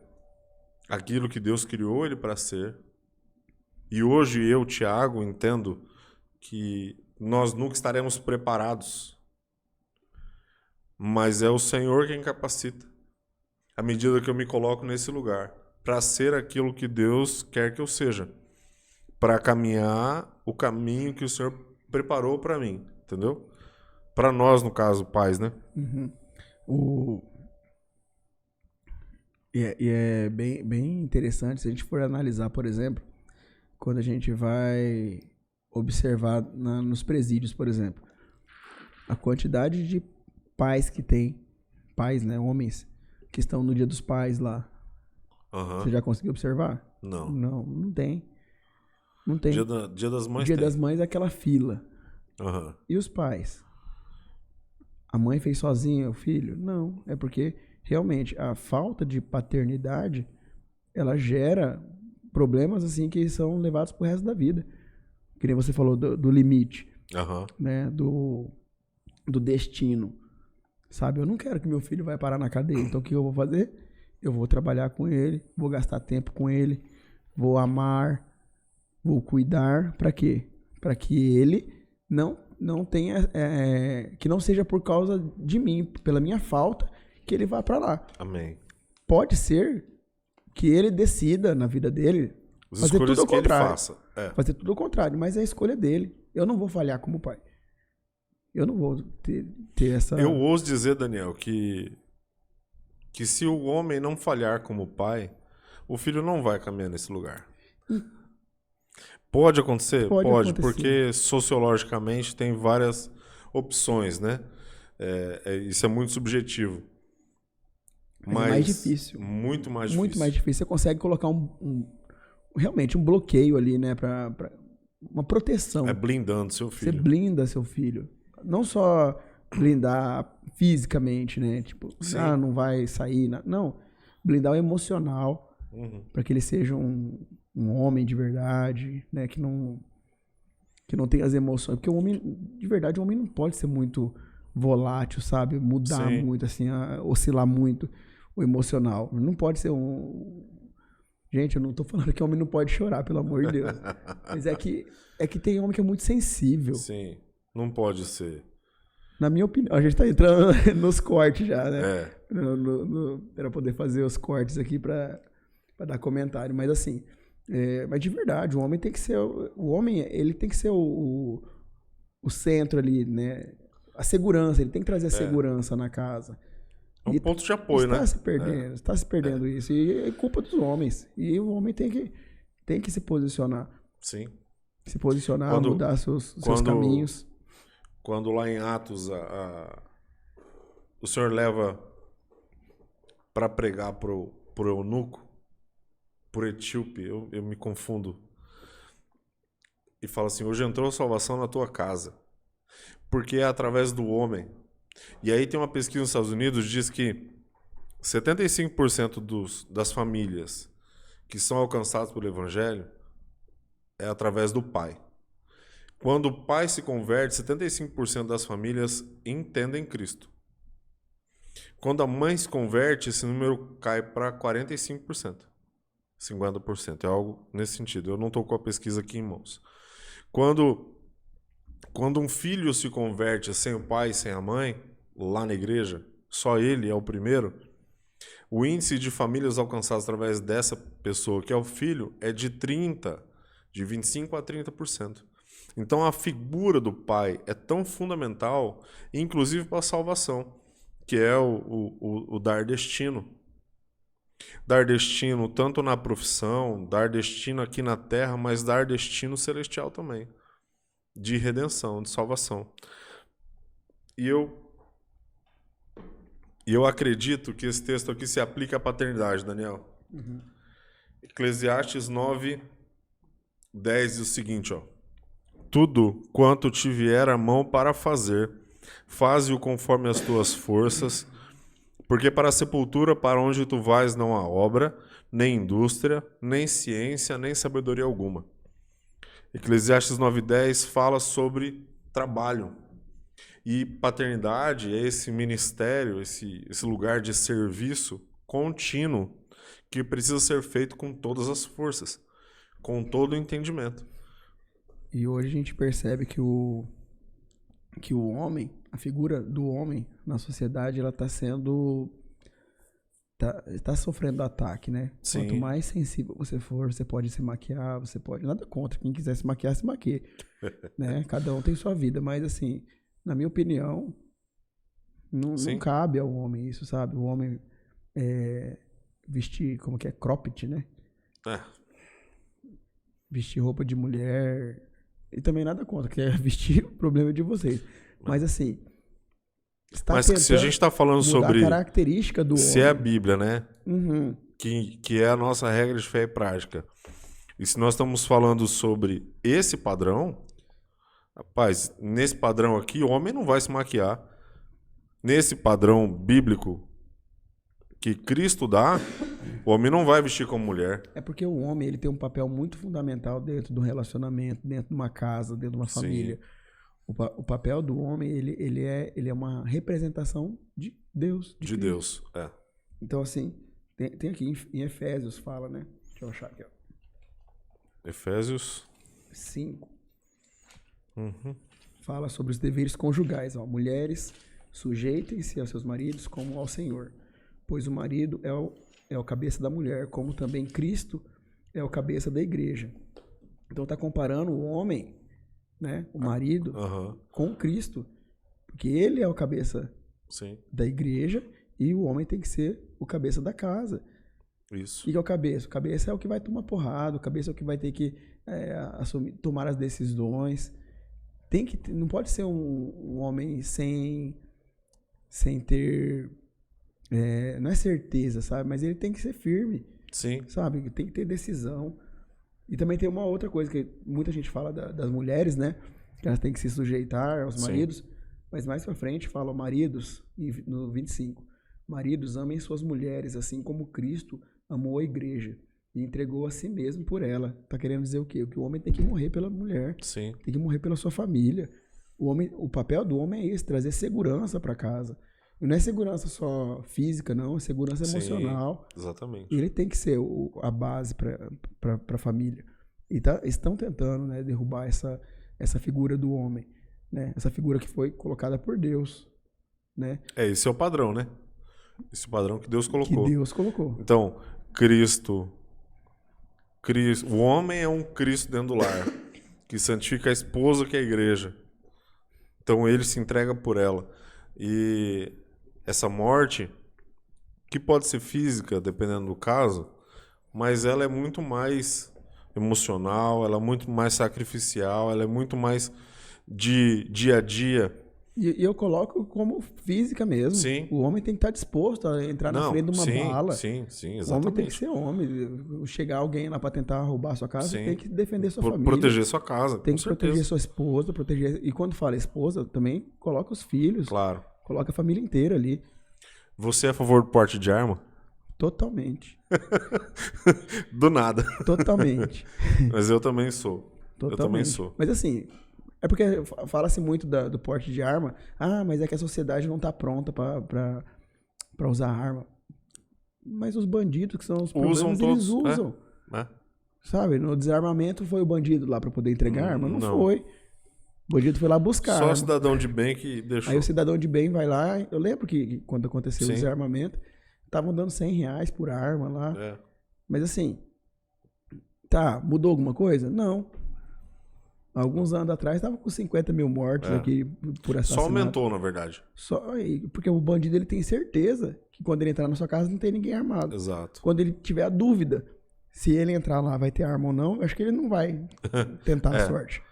aquilo que Deus criou ele para ser, e hoje eu, Tiago, entendo que nós nunca estaremos preparados, mas é o Senhor quem capacita, à medida que eu me coloco nesse lugar, para ser aquilo que Deus quer que eu seja, para caminhar o caminho que o Senhor preparou para mim, entendeu? Para nós, no caso, pais, né? E é bem interessante se a gente for analisar, por exemplo, quando a gente vai observar nos presídios, por exemplo, a quantidade de pais que tem, pais, né, homens, que estão no Dia dos Pais lá. Você já conseguiu observar? Não. Não tem. Não tem. Dia das Mães Dia tem. das Mães é aquela fila. E os pais? A mãe fez sozinha o filho? Não. É porque, realmente, a falta de paternidade, ela gera problemas, assim, que são levados pro resto da vida. Que nem você falou do limite. Né? Do destino. Sabe? Eu não quero que meu filho vai parar na cadeia. Então, o que eu vou fazer? Eu vou trabalhar com ele, vou gastar tempo com ele, vou amar, vou cuidar. Para quê? Para que ele não tenha, que não seja por causa de mim, pela minha falta, que ele vá para lá. Amém. Pode ser que ele decida na vida dele fazer tudo ao contrário. Ele faça. Fazer tudo ao contrário, mas é a escolha dele. Eu não vou falhar como pai. Eu não vou ter essa... Eu ouso dizer, Daniel, que se o homem não falhar como pai, o filho não vai caminhar nesse lugar. Pode acontecer? Pode, porque sociologicamente tem várias opções, né? Isso é muito subjetivo. Mas é mais difícil. Muito mais difícil. Muito mais difícil. Você consegue colocar realmente um bloqueio ali, né? Pra uma proteção. Blindando seu filho. Você blinda seu filho. Não só blindar fisicamente, né? Tipo, não vai sair. Não. Blindar o emocional. Para que ele seja um homem de verdade, né? Que não tem as emoções. Porque o homem, de verdade, o homem não pode ser muito volátil, sabe? Mudar muito, assim, oscilar muito o emocional. Não pode ser Gente, eu não tô falando que homem não pode chorar, pelo amor de Deus. Mas é que tem homem que é muito sensível. Sim, não pode ser. Na minha opinião, a gente tá entrando nos cortes já, né? Para poder fazer os cortes aqui para dar comentário. Mas assim, mas de verdade, o homem tem que ser... O homem, ele tem que ser o centro ali, né? A segurança, ele tem que trazer a segurança na casa. É um ponto de apoio, né? Está se perdendo isso. E é culpa dos homens. E o homem tem que se posicionar. Sim. Se posicionar, mudar seus caminhos. Quando lá em Atos o Senhor leva para pregar pro eunuco, pro etíope, eu me confundo, e fala assim, hoje entrou a salvação na tua casa, porque é através do homem. E aí tem uma pesquisa nos Estados Unidos que diz que 75% das famílias que são alcançadas pelo Evangelho é através do pai. Quando o pai se converte, 75% das famílias entendem Cristo. Quando a mãe se converte, esse número cai para 45%. 50%. É algo nesse sentido. Eu não estou com a pesquisa aqui em mãos. Quando um filho se converte sem o pai e sem a mãe, lá na igreja, só ele é o primeiro, o índice de famílias alcançadas através dessa pessoa, que é o filho, é de 25% a 30%. Então a figura do pai é tão fundamental, inclusive para a salvação, que é o dar destino. Dar destino tanto na profissão, dar destino aqui na terra, mas dar destino celestial também, de redenção, de salvação. E eu acredito que esse texto aqui se aplica à paternidade, Daniel. Uhum. Eclesiastes 9, 10 diz o seguinte, ó. Tudo quanto te vier a mão para fazer, faze-o conforme as tuas forças, porque para a sepultura para onde tu vais não há obra, nem indústria, nem ciência, nem sabedoria alguma. Eclesiastes 9:10 fala sobre trabalho. E paternidade é esse ministério, esse lugar de serviço contínuo que precisa ser feito com todas as forças, com todo o entendimento. E hoje a gente percebe que o homem, a figura do homem na sociedade, ela está sendo... Está sofrendo ataque, né? Sim. Quanto mais sensível você for, você pode se maquiar, você pode... Nada contra, quem quiser se maquiar, se maquie. Né? Cada um tem sua vida, mas assim, na minha opinião, não cabe ao homem isso, sabe? O homem vestir, como que é? Cropped, né? Vestir roupa de mulher... E também nada contra, que é vestir o problema de vocês. Mas assim... Mas se a gente está falando sobre... a característica do se homem. É a Bíblia, né? Uhum. Que é a nossa regra de fé e prática. E se nós estamos falando sobre esse padrão... Rapaz, nesse padrão aqui, o homem não vai se maquiar. Nesse padrão bíblico que Cristo dá, o homem não vai vestir como mulher. É porque o homem ele tem um papel muito fundamental dentro do relacionamento, dentro de uma casa, dentro de uma família. O papel do homem ele é uma representação de Deus. De Deus, é. Então, assim, tem aqui em Efésios fala, né? Deixa eu achar aqui, ó. Efésios 5. Uhum. Fala sobre os deveres conjugais. Ó. Mulheres, sujeitem-se aos seus maridos como ao Senhor, pois o marido é o cabeça da mulher, como também Cristo é o cabeça da igreja. Então está comparando o homem, né, o marido, com Cristo, porque ele é o cabeça da igreja e o homem tem que ser o cabeça da casa. Isso. E que é o cabeça? O cabeça é o que vai tomar porrada, o cabeça é o que vai ter que tomar as decisões. Não pode ser um homem sem ter... não é certeza, sabe? Mas ele tem que ser firme. Sim. Sabe? Tem que ter decisão. E também tem uma outra coisa que muita gente fala das mulheres, né? Que elas têm que se sujeitar aos maridos. Mas mais pra frente fala, maridos, no 25. Maridos, amem suas mulheres, assim como Cristo amou a igreja e entregou a si mesmo por ela. Tá querendo dizer o quê? Que o homem tem que morrer pela mulher. Sim. Tem que morrer pela sua família. O papel do homem é esse, trazer segurança para casa. E não é segurança só física, não. É segurança emocional. Exatamente. E ele tem que ser a base para a família. E estão tentando, né, derrubar essa figura do homem. Né? Essa figura que foi colocada por Deus. Né? Esse é o padrão, né? Esse padrão que Deus colocou. Que Deus colocou. Então, Cristo Cristo, o homem é um Cristo dentro do lar, que santifica a esposa, que é a igreja. Então ele se entrega por ela. E essa morte, que pode ser física, dependendo do caso, mas ela é muito mais emocional, ela é muito mais sacrificial, ela é muito mais de dia a dia. E eu coloco como física mesmo. Sim. O homem tem que estar disposto a entrar na frente de uma bala. Sim, O exatamente. homem tem que ser homem. Chegar alguém lá para tentar roubar a sua casa, Sim. tem que defender sua família. Proteger sua casa, tem com que certeza. proteger sua esposa, proteger. E quando fala esposa, também coloca os filhos. Claro. Coloca a família inteira ali. Você é a favor do porte de arma? Totalmente. Do nada. Totalmente. Mas eu também sou. Totalmente. Eu também sou. Mas assim, é porque fala-se muito do porte de arma. Ah, mas é que a sociedade não está pronta para usar arma. Mas os bandidos, que são os problemas, Usam eles todos, usam. É. Sabe? No desarmamento foi o bandido lá para poder entregar arma? Não foi. O bandido foi lá buscar Só arma. cidadão de bem que deixou. Aí o cidadão de bem vai lá. Eu lembro que quando aconteceu o desarmamento, estavam dando R$100 por arma lá. É. Mas assim, tá, mudou alguma coisa? Não. Alguns anos atrás estava com 50 mil mortos aqui por assassinato. Só aumentou, na verdade. Porque o bandido ele tem certeza que quando ele entrar na sua casa não tem ninguém armado. Exato. Quando ele tiver a dúvida se ele entrar lá vai ter arma ou não, eu acho que ele não vai tentar a sorte.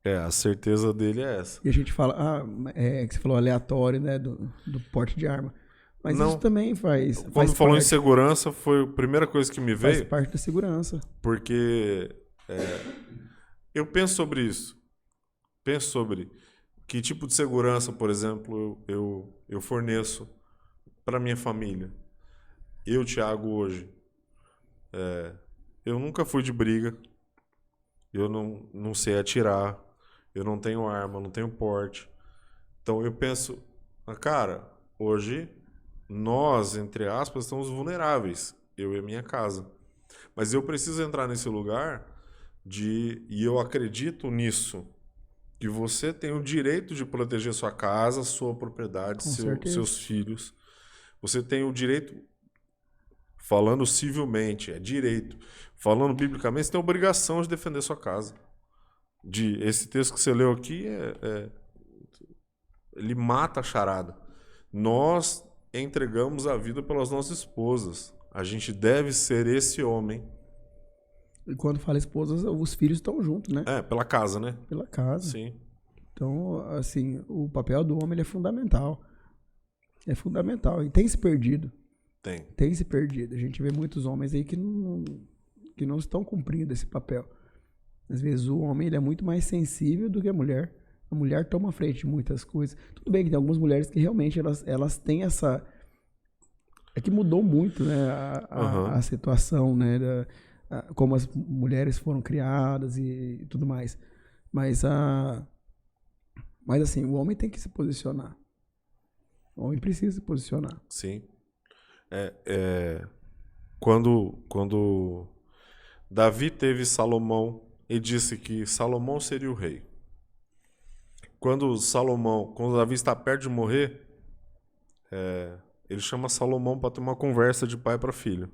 A certeza dele é essa. E a gente fala, que você falou aleatório, né, do porte de arma. Mas não, isso também faz Quando falou em segurança, foi a primeira coisa que me veio. Faz parte da segurança. Porque eu penso sobre isso. Penso sobre que tipo de segurança, por exemplo, eu forneço para minha família. Eu, Thiago, hoje, eu nunca fui de briga. Eu não sei atirar. Eu não tenho arma, não tenho porte. Então eu penso, cara, hoje nós, entre aspas, estamos vulneráveis. Eu e a minha casa. Mas eu preciso entrar nesse lugar e eu acredito nisso, que você tem o direito de proteger sua casa, sua propriedade, seus filhos. Você tem o direito, falando civilmente, é direito. Falando biblicamente, você tem a obrigação de defender sua casa. Esse texto que você leu aqui, ele mata a charada. Nós entregamos a vida pelas nossas esposas. A gente deve ser esse homem. E quando fala esposas, os filhos estão juntos, né? Pela casa, né? Pela casa. Sim. Então, assim, o papel do homem ele é fundamental. É fundamental. E tem se perdido. Tem se perdido. A gente vê muitos homens aí que não estão cumprindo esse papel. Às vezes o homem ele é muito mais sensível do que a mulher. A mulher toma frente de muitas coisas. Tudo bem que tem algumas mulheres que realmente elas têm essa... É que mudou muito, né, a situação, né, como as mulheres foram criadas e tudo mais. Mas assim, o homem tem que se posicionar. O homem precisa se posicionar. Sim. Quando Davi teve Salomão, ele disse que Salomão seria o rei. Quando Davi está perto de morrer, ele chama Salomão para ter uma conversa de pai para filho.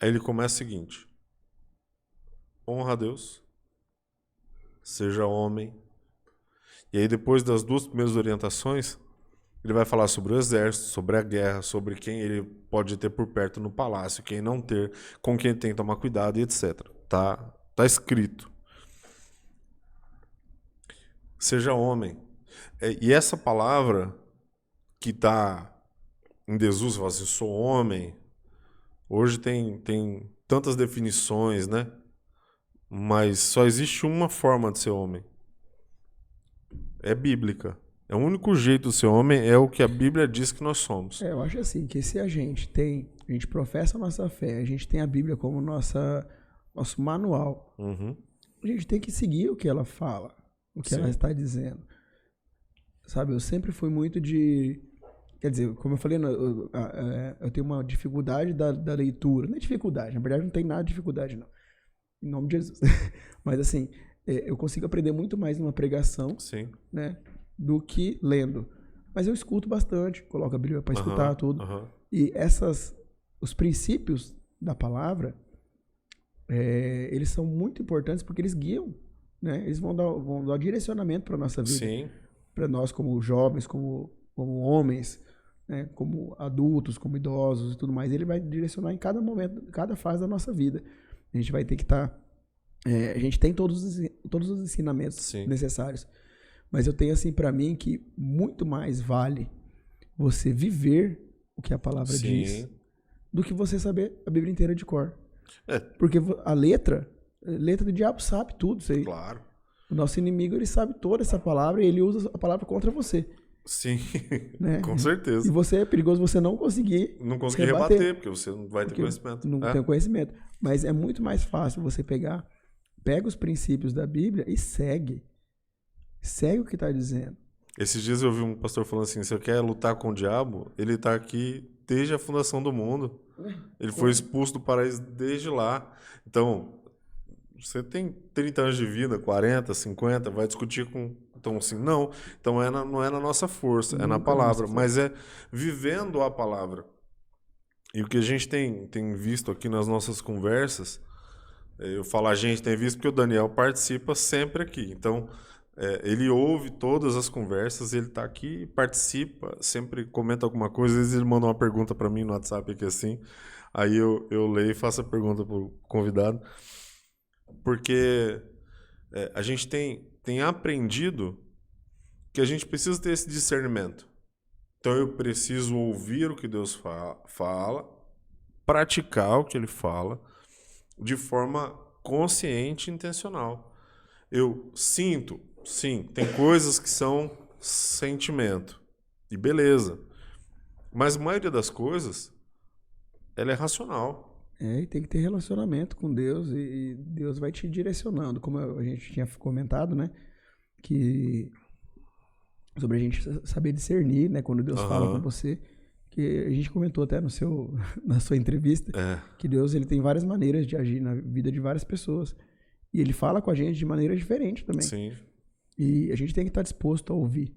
Aí ele começa o seguinte: honra a Deus, seja homem. E aí depois das duas primeiras orientações, ele vai falar sobre o exército, sobre a guerra, sobre quem ele pode ter por perto no palácio, quem não ter, com quem tem que tomar cuidado e etc. Tá escrito. Seja homem. E essa palavra que está em desuso, fala assim, sou homem. Hoje tem tantas definições, né? Mas só existe uma forma de ser homem. É bíblica. É o único jeito de ser homem, é o que a Bíblia diz que nós somos. Eu acho assim, que se a gente professa a nossa fé, a gente tem a Bíblia como nosso manual, a gente tem que seguir o que ela fala, o que ela está dizendo. Sabe, eu sempre fui muito de... Quer dizer, como eu falei, eu tenho uma dificuldade da leitura. Não é dificuldade, na verdade não tem nada de dificuldade, não. Em nome de Jesus. Mas assim, eu consigo aprender muito mais numa pregação, né, do que lendo. Mas eu escuto bastante, coloco a Bíblia para escutar tudo. E os princípios da palavra, eles são muito importantes porque eles guiam, né? Eles vão dar direcionamento para a nossa vida. Sim. Para nós como jovens, como homens, né? Como adultos, como idosos e tudo mais. Ele vai direcionar em cada momento, cada fase da nossa vida. A gente vai ter que estar... a gente tem todos os ensinamentos Sim. necessários. Mas eu tenho assim para mim que muito mais vale você viver o que a palavra Sim. diz do que você saber a Bíblia inteira de cor. É. Porque a letra do diabo sabe tudo isso aí. Claro. O nosso inimigo, ele sabe toda essa palavra e ele usa a palavra contra você. Sim, Né? com certeza. E você é perigoso você não conseguir rebater, porque você não vai ter conhecimento. Não tem conhecimento. Mas é muito mais fácil você pega os princípios da Bíblia e segue. Segue o que está dizendo. Esses dias eu vi um pastor falando assim, se você quer lutar com o diabo, ele está aqui desde a fundação do mundo. Ele foi expulso do paraíso desde lá. Então, você tem 30 anos de vida, 40, 50, vai discutir com... Então, assim, não. Então, não é na nossa força, é na palavra. Mas é vivendo a palavra. E o que a gente tem visto aqui nas nossas conversas, eu falo a gente tem visto porque o Daniel participa sempre aqui. Então, ele ouve todas as conversas, ele está aqui, participa, sempre comenta alguma coisa. Às vezes ele manda uma pergunta para mim no WhatsApp aqui assim, aí eu leio e faço a pergunta para o convidado. Porque a gente tem aprendido que a gente precisa ter esse discernimento. Então eu preciso ouvir o que Deus fala, praticar o que Ele fala, de forma consciente e intencional. Eu sinto, sim, tem coisas que são sentimento, e beleza. Mas a maioria das coisas, ela é racional. E tem que ter relacionamento com Deus e Deus vai te direcionando, como a gente tinha comentado, né? Que sobre a gente saber discernir, né? Quando Deus fala com você, que a gente comentou até na sua entrevista, que Deus ele tem várias maneiras de agir na vida de várias pessoas e Ele fala com a gente de maneira diferente também. Sim. E a gente tem que estar disposto a ouvir,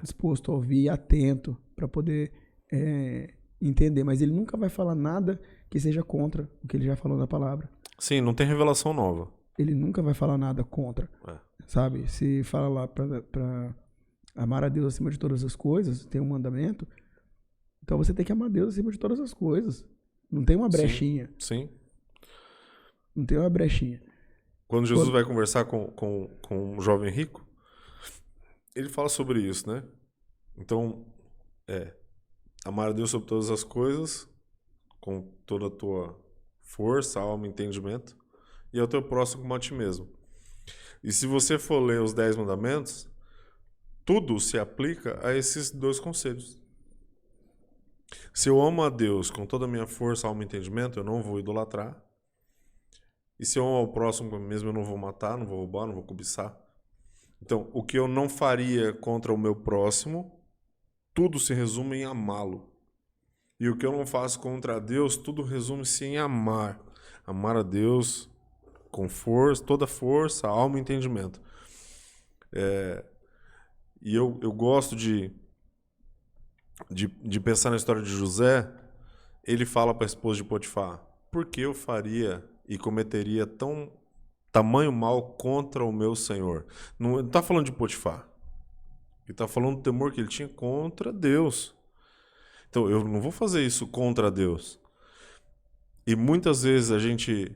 disposto a ouvir, atento para poder entender. Mas Ele nunca vai falar nada que seja contra o que Ele já falou na palavra. Sim, não tem revelação nova. Ele nunca vai falar nada contra, sabe? Se fala lá para amar a Deus acima de todas as coisas, tem um mandamento, então você tem que amar a Deus acima de todas as coisas. Não tem uma brechinha. Sim. Não tem uma brechinha. Quando Jesus vai conversar com um jovem rico, ele fala sobre isso, né? Então, amar a Deus sobre todas as coisas, com toda a tua força, alma, entendimento, e ao teu próximo como a ti mesmo. E se você for ler os 10 mandamentos, tudo se aplica a esses 2 conselhos. Se eu amo a Deus com toda a minha força, alma e entendimento, eu não vou idolatrar. E se eu amo ao próximo mesmo, eu não vou matar, não vou roubar, não vou cobiçar. Então, o que eu não faria contra o meu próximo, tudo se resume em amá-lo. E o que eu não faço contra Deus, tudo resume-se em amar. Amar a Deus com força, toda força, alma e entendimento. E eu gosto de pensar na história de José. Ele fala para a esposa de Potifar: por que eu faria e cometeria tamanho mal contra o meu Senhor? Não está falando de Potifar. Ele está falando do temor que ele tinha contra Deus. Então, eu não vou fazer isso contra Deus. E muitas vezes a gente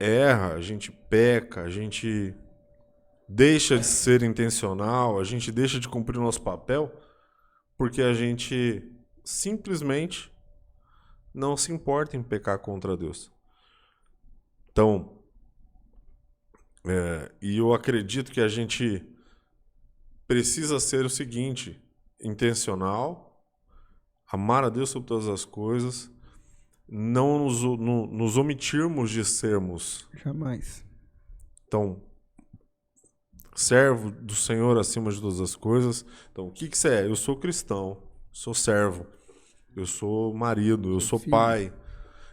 erra, a gente peca, a gente deixa de ser intencional, a gente deixa de cumprir o nosso papel porque a gente simplesmente não se importa em pecar contra Deus. Então, e eu acredito que a gente precisa ser o seguinte: intencional, amar a Deus sobre todas as coisas, não nos omitirmos de sermos. Jamais. Então, servo do Senhor acima de todas as coisas. Então, o que você é? Eu sou cristão, sou servo, eu sou marido, eu sou pai.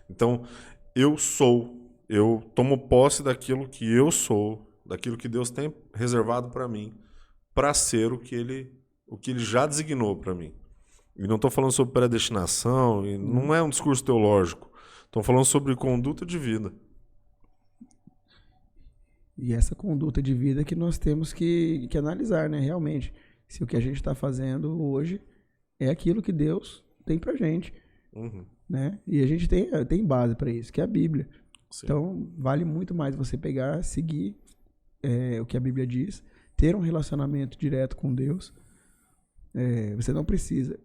Então, eu tomo posse daquilo que eu sou, daquilo que Deus tem reservado para mim, para ser o que Ele já designou para mim. E não estou falando sobre predestinação, e não é um discurso teológico. Estamos falando sobre conduta de vida. E essa conduta de vida que nós temos que analisar, né? Realmente, se o que a gente está fazendo hoje é aquilo que Deus tem pra gente, né? E a gente tem base para isso, que é a Bíblia. Sim. Então, vale muito mais você pegar, seguir o que a Bíblia diz, ter um relacionamento direto com Deus. Você não precisa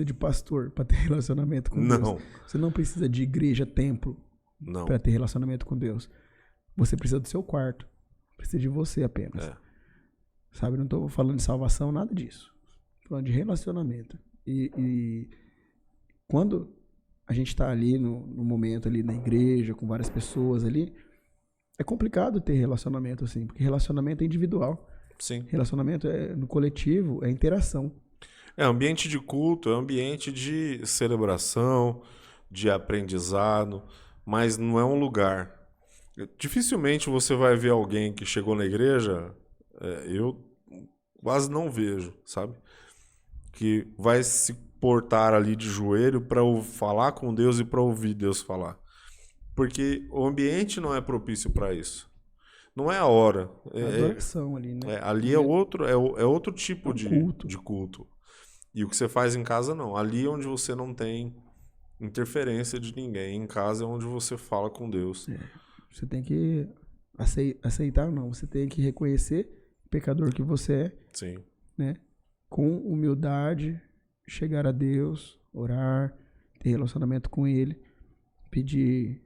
de pastor para ter relacionamento com Deus. Você não precisa de igreja, templo para ter relacionamento com Deus. Você precisa do seu quarto. Precisa de você apenas. Sabe, não estou falando de salvação, nada disso. Estou falando de relacionamento. E quando a gente está ali no momento ali na igreja, com várias pessoas ali, é complicado ter relacionamento assim, porque relacionamento é individual. Sim. Relacionamento no coletivo, é interação. É ambiente de culto, é ambiente de celebração, de aprendizado, mas não é um lugar. Dificilmente você vai ver alguém que chegou na igreja, eu quase não vejo, sabe? Que vai se portar ali de joelho para falar com Deus e para ouvir Deus falar. Porque o ambiente não é propício para isso. Não é a hora. Adoração ali, né? Ali é outro tipo de culto. E o que você faz em casa, não. Ali é onde você não tem interferência de ninguém. Em casa é onde você fala com Deus. Você tem que aceitar, não. Você tem que reconhecer o pecador que você é. Sim. Né? Com humildade, chegar a Deus, orar, ter relacionamento com Ele, pedir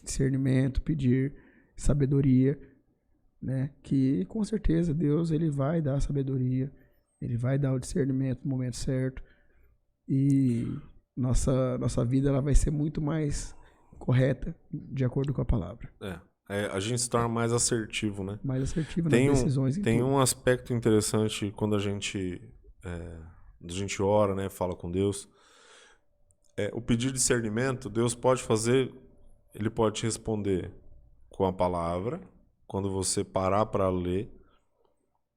discernimento, pedir sabedoria, né? Que com certeza Deus ele vai dar a sabedoria, ele vai dar o discernimento no momento certo e nossa vida ela vai ser muito mais correta de acordo com a palavra. A gente se torna mais assertivo, né? Mais assertivo nas decisões. Tem um aspecto interessante quando a gente ora, né? Fala com Deus. O pedir de discernimento, Deus pode fazer, ele pode te responder com a palavra. Quando você parar para ler,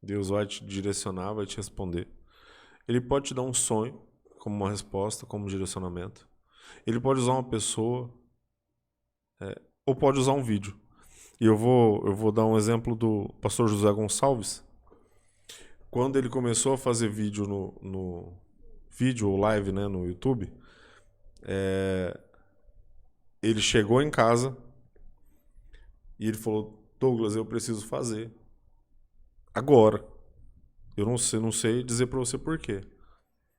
Deus vai te direcionar, vai te responder. Ele pode te dar um sonho como uma resposta, como um direcionamento. Ele pode usar uma pessoa ou pode usar um vídeo. E eu vou dar um exemplo do pastor José Gonçalves. Quando ele começou a fazer vídeo no vídeo ou live, né, no YouTube, ele chegou em casa e ele falou: Douglas, eu preciso fazer agora. Eu não sei dizer para você por quê,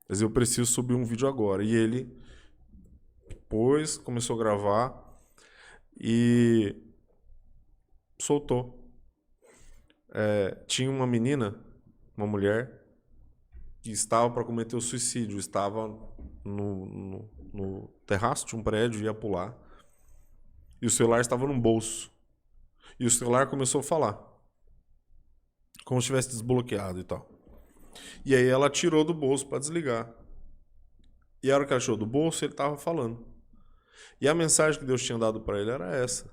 mas eu preciso subir um vídeo agora. E ele depois começou a gravar e soltou. Tinha uma menina, uma mulher, que estava para cometer o suicídio, estava no terraço de um prédio, ia pular, e o celular estava no bolso. E o celular começou a falar, como se tivesse desbloqueado e tal. E aí ela tirou do bolso para desligar. E a hora que ela tirou do bolso, ele estava falando. E a mensagem que Deus tinha dado para ele era essa: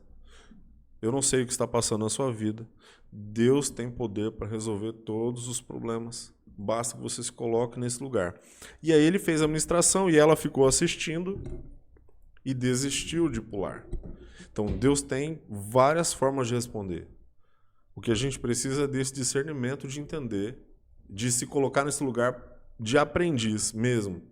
eu não sei o que está passando na sua vida. Deus tem poder para resolver todos os problemas. Basta que você se coloque nesse lugar. E aí ele fez a ministração e ela ficou assistindo e desistiu de pular. Então Deus tem várias formas de responder. O que a gente precisa é desse discernimento de entender, de se colocar nesse lugar de aprendiz mesmo.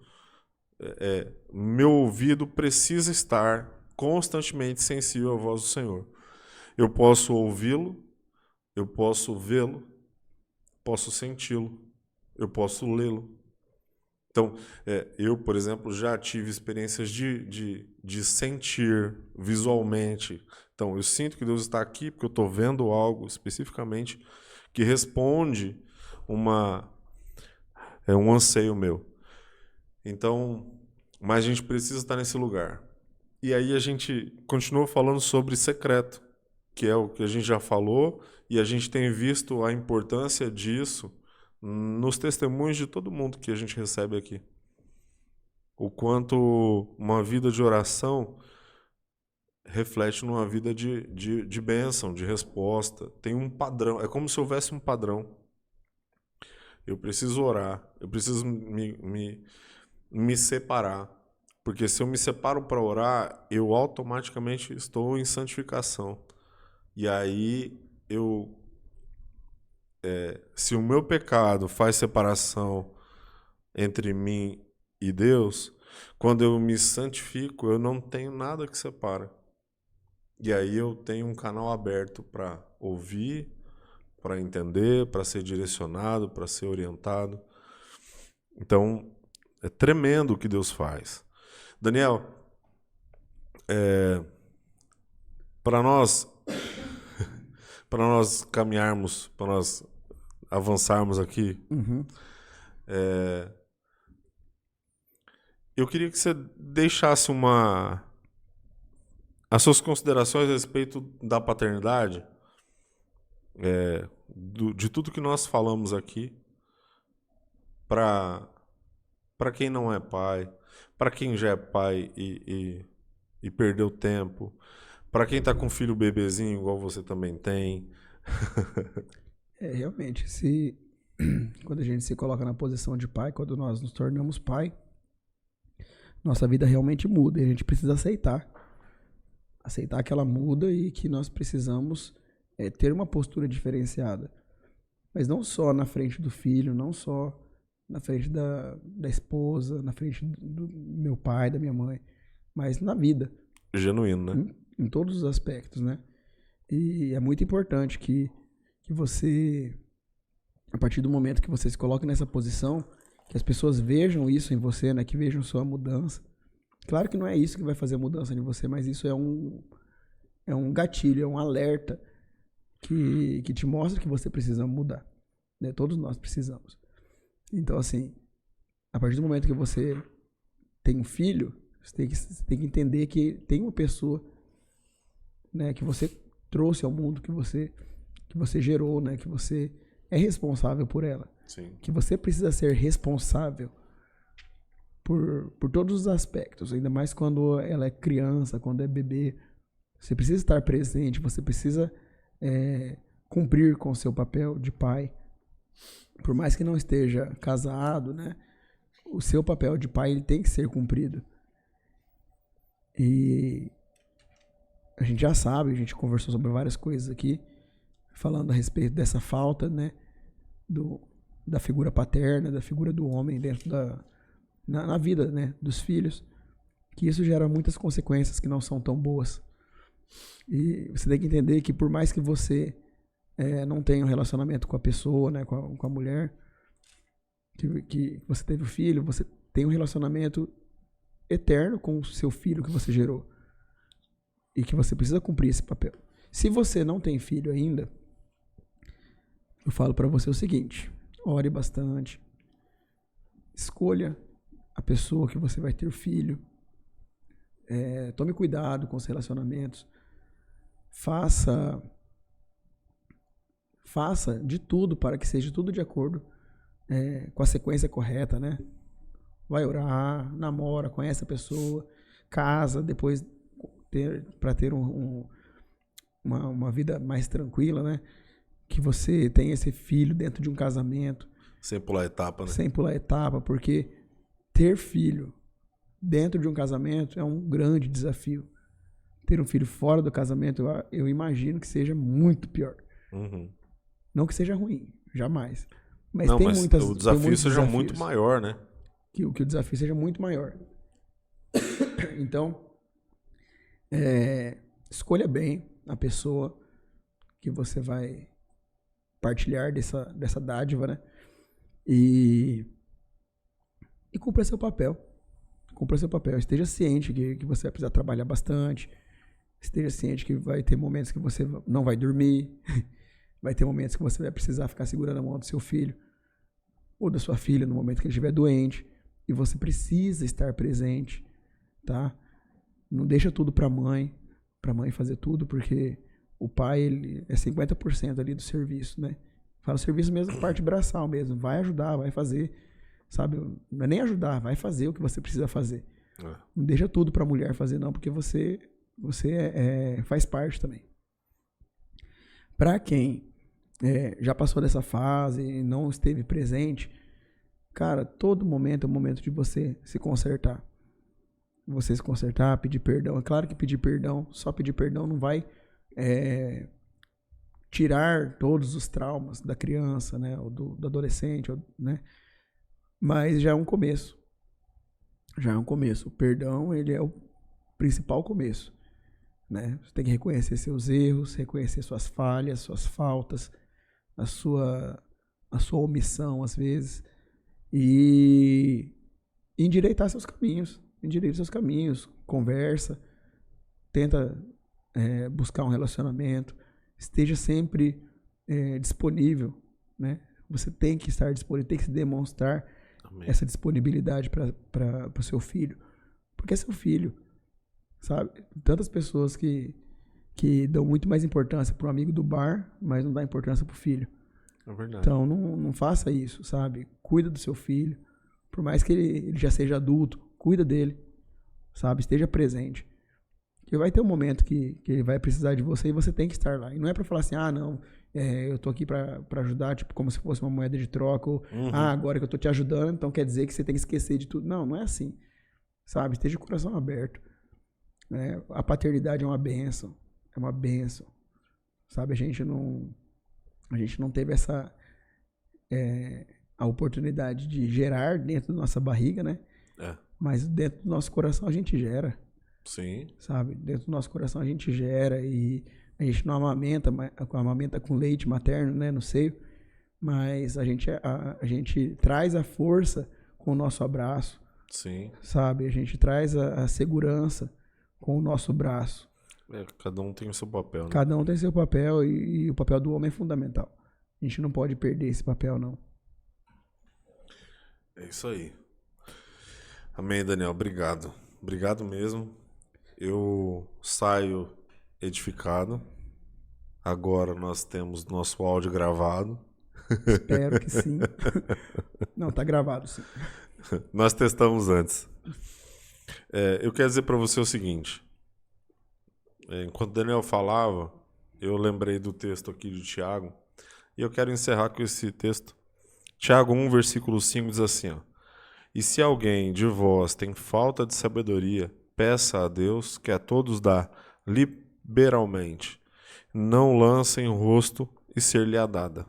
Meu ouvido precisa estar constantemente sensível à voz do Senhor. Eu posso ouvi-lo, eu posso vê-lo, posso senti-lo, eu posso lê-lo. Então, eu, por exemplo, já tive experiências de sentir visualmente. Então, eu sinto que Deus está aqui porque eu estou vendo algo especificamente que responde um anseio meu. Então, mas a gente precisa estar nesse lugar. E aí a gente continua falando sobre secreto, que é o que a gente já falou, e a gente tem visto a importância disso nos testemunhos de todo mundo que a gente recebe aqui. O quanto uma vida de oração reflete numa vida de bênção, de resposta. Tem um padrão, é como se houvesse um padrão. Eu preciso orar, eu preciso me separar, Porque se eu me separo para orar, eu automaticamente estou em santificação. E aí, se o meu pecado faz separação entre mim e Deus, quando eu me santifico, eu não tenho nada que separa. E aí eu tenho um canal aberto para ouvir, para entender, para ser direcionado, para ser orientado. Então, é tremendo o que Deus faz. Daniel, para nós caminharmos, para nós avançarmos aqui, eu queria que você deixasse as suas considerações a respeito da paternidade, de tudo que nós falamos aqui, para quem não é pai, para quem já é pai e perdeu tempo, para quem está com filho bebezinho, igual você também tem. Realmente, quando a gente se coloca na posição de pai, quando nós nos tornamos pai, nossa vida realmente muda e a gente precisa aceitar que ela muda e que nós precisamos ter uma postura diferenciada. Mas não só na frente do filho, não só na frente da esposa, na frente do meu pai, da minha mãe, mas na vida. Genuíno, né? Em todos os aspectos, né? E é muito importante que você, a partir do momento que você se coloque nessa posição, que as pessoas vejam isso em você, né? Que vejam sua mudança. Claro que não é isso que vai fazer a mudança em você, mas isso é um gatilho, é um alerta que te mostra que você precisa mudar. Né? Todos nós precisamos. Então, assim, a partir do momento que você tem um filho, você tem que entender que tem uma pessoa, né, que você trouxe ao mundo, que você gerou, né, que você é responsável por ela. Sim. Que você precisa ser responsável por todos os aspectos, ainda mais quando ela é criança, quando é bebê. Você precisa estar presente, você precisa cumprir com o seu papel de pai. Por mais que não esteja casado, né, o seu papel de pai ele tem que ser cumprido. E a gente já sabe, a gente conversou sobre várias coisas aqui, falando a respeito dessa falta, né, da figura paterna, da figura do homem dentro na vida, né, dos filhos, que isso gera muitas consequências que não são tão boas. E você tem que entender que por mais que você não tenha um relacionamento com a pessoa, né, com a mulher, que você teve o filho, você tem um relacionamento eterno com o seu filho que você gerou. E que você precisa cumprir esse papel. Se você não tem filho ainda, eu falo para você o seguinte: ore bastante, escolha a pessoa que você vai ter filho, tome cuidado com os relacionamentos, faça de tudo para que seja tudo de acordo com a sequência correta, né? Vai orar, namora, conhece a pessoa, casa, depois para ter uma vida mais tranquila, né? Que você tenha esse filho dentro de um casamento. Sem pular etapa, né? Sem pular etapa, porque ter filho dentro de um casamento é um grande desafio. Ter um filho fora do casamento, eu imagino que seja muito pior. Uhum. Não que seja ruim, jamais. Mas o desafio seja muito maior, né? Que o desafio seja muito maior. Então, escolha bem a pessoa que você vai partilhar dessa dádiva, né? E cumpra seu papel. Cumpra seu papel. Esteja ciente que você vai precisar trabalhar bastante. Esteja ciente que vai ter momentos que você não vai dormir. Vai ter momentos que você vai precisar ficar segurando a mão do seu filho ou da sua filha no momento que ele estiver doente. E você precisa estar presente, tá? Não deixa tudo pra mãe fazer tudo, porque o pai, ele é 50% ali do serviço, né? Fala o serviço mesmo, parte braçal mesmo. Vai ajudar, vai fazer, sabe? Não é nem ajudar, vai fazer o que você precisa fazer. Não deixa tudo pra mulher fazer, não, porque você faz parte também. Pra quem já passou dessa fase e não esteve presente, cara, todo momento é o momento de você se consertar. você se consertar, pedir perdão. É claro que pedir perdão, só pedir perdão não vai tirar todos os traumas da criança, né? Ou do adolescente, né? Mas já é um começo. Já é um começo. O perdão, ele é o principal começo, né? Você tem que reconhecer seus erros, reconhecer suas falhas, suas faltas, a sua omissão, às vezes, e endireitar seus caminhos. Endireita seus caminhos, conversa, tenta buscar um relacionamento, esteja sempre disponível, né? Você tem que estar disponível, tem que se demonstrar Amém. essa disponibilidade para o seu filho, porque é seu filho, sabe? Tantas pessoas que dão muito mais importância para o amigo do bar, mas não dá importância para o filho. É verdade. Então não faça isso, sabe? Cuida do seu filho, por mais que ele já seja adulto, cuida dele, sabe? Esteja presente. Porque vai ter um momento que ele vai precisar de você e você tem que estar lá. E não é pra falar assim, não, eu tô aqui pra ajudar, tipo, como se fosse uma moeda de troca, ou, agora que eu tô te ajudando, então quer dizer que você tem que esquecer de tudo. Não é assim, sabe? Esteja com o coração aberto. Né? A paternidade é uma bênção, sabe? A gente não teve a oportunidade de gerar dentro da nossa barriga, né? Mas dentro do nosso coração a gente gera. Sim. Sabe? Dentro do nosso coração a gente gera e a gente não amamenta com leite materno, né, no seio, mas a gente traz a força com o nosso abraço. Sim. Sabe? A gente traz a segurança com o nosso braço. Cada um tem o seu papel, né? Cada um tem seu papel e o papel do homem é fundamental. A gente não pode perder esse papel, não. É isso aí. Amém, Daniel. Obrigado. Obrigado mesmo. Eu saio edificado. Agora nós temos nosso áudio gravado. Espero que sim. Não, tá gravado, sim. Nós testamos antes. Eu quero dizer para você o seguinte. Enquanto o Daniel falava, eu lembrei do texto aqui de Tiago. E eu quero encerrar com esse texto. Tiago 1, versículo 5 diz assim, ó. E se alguém de vós tem falta de sabedoria, peça a Deus, que a todos dá liberalmente. Não lancem o rosto e ser-lhe-á dada.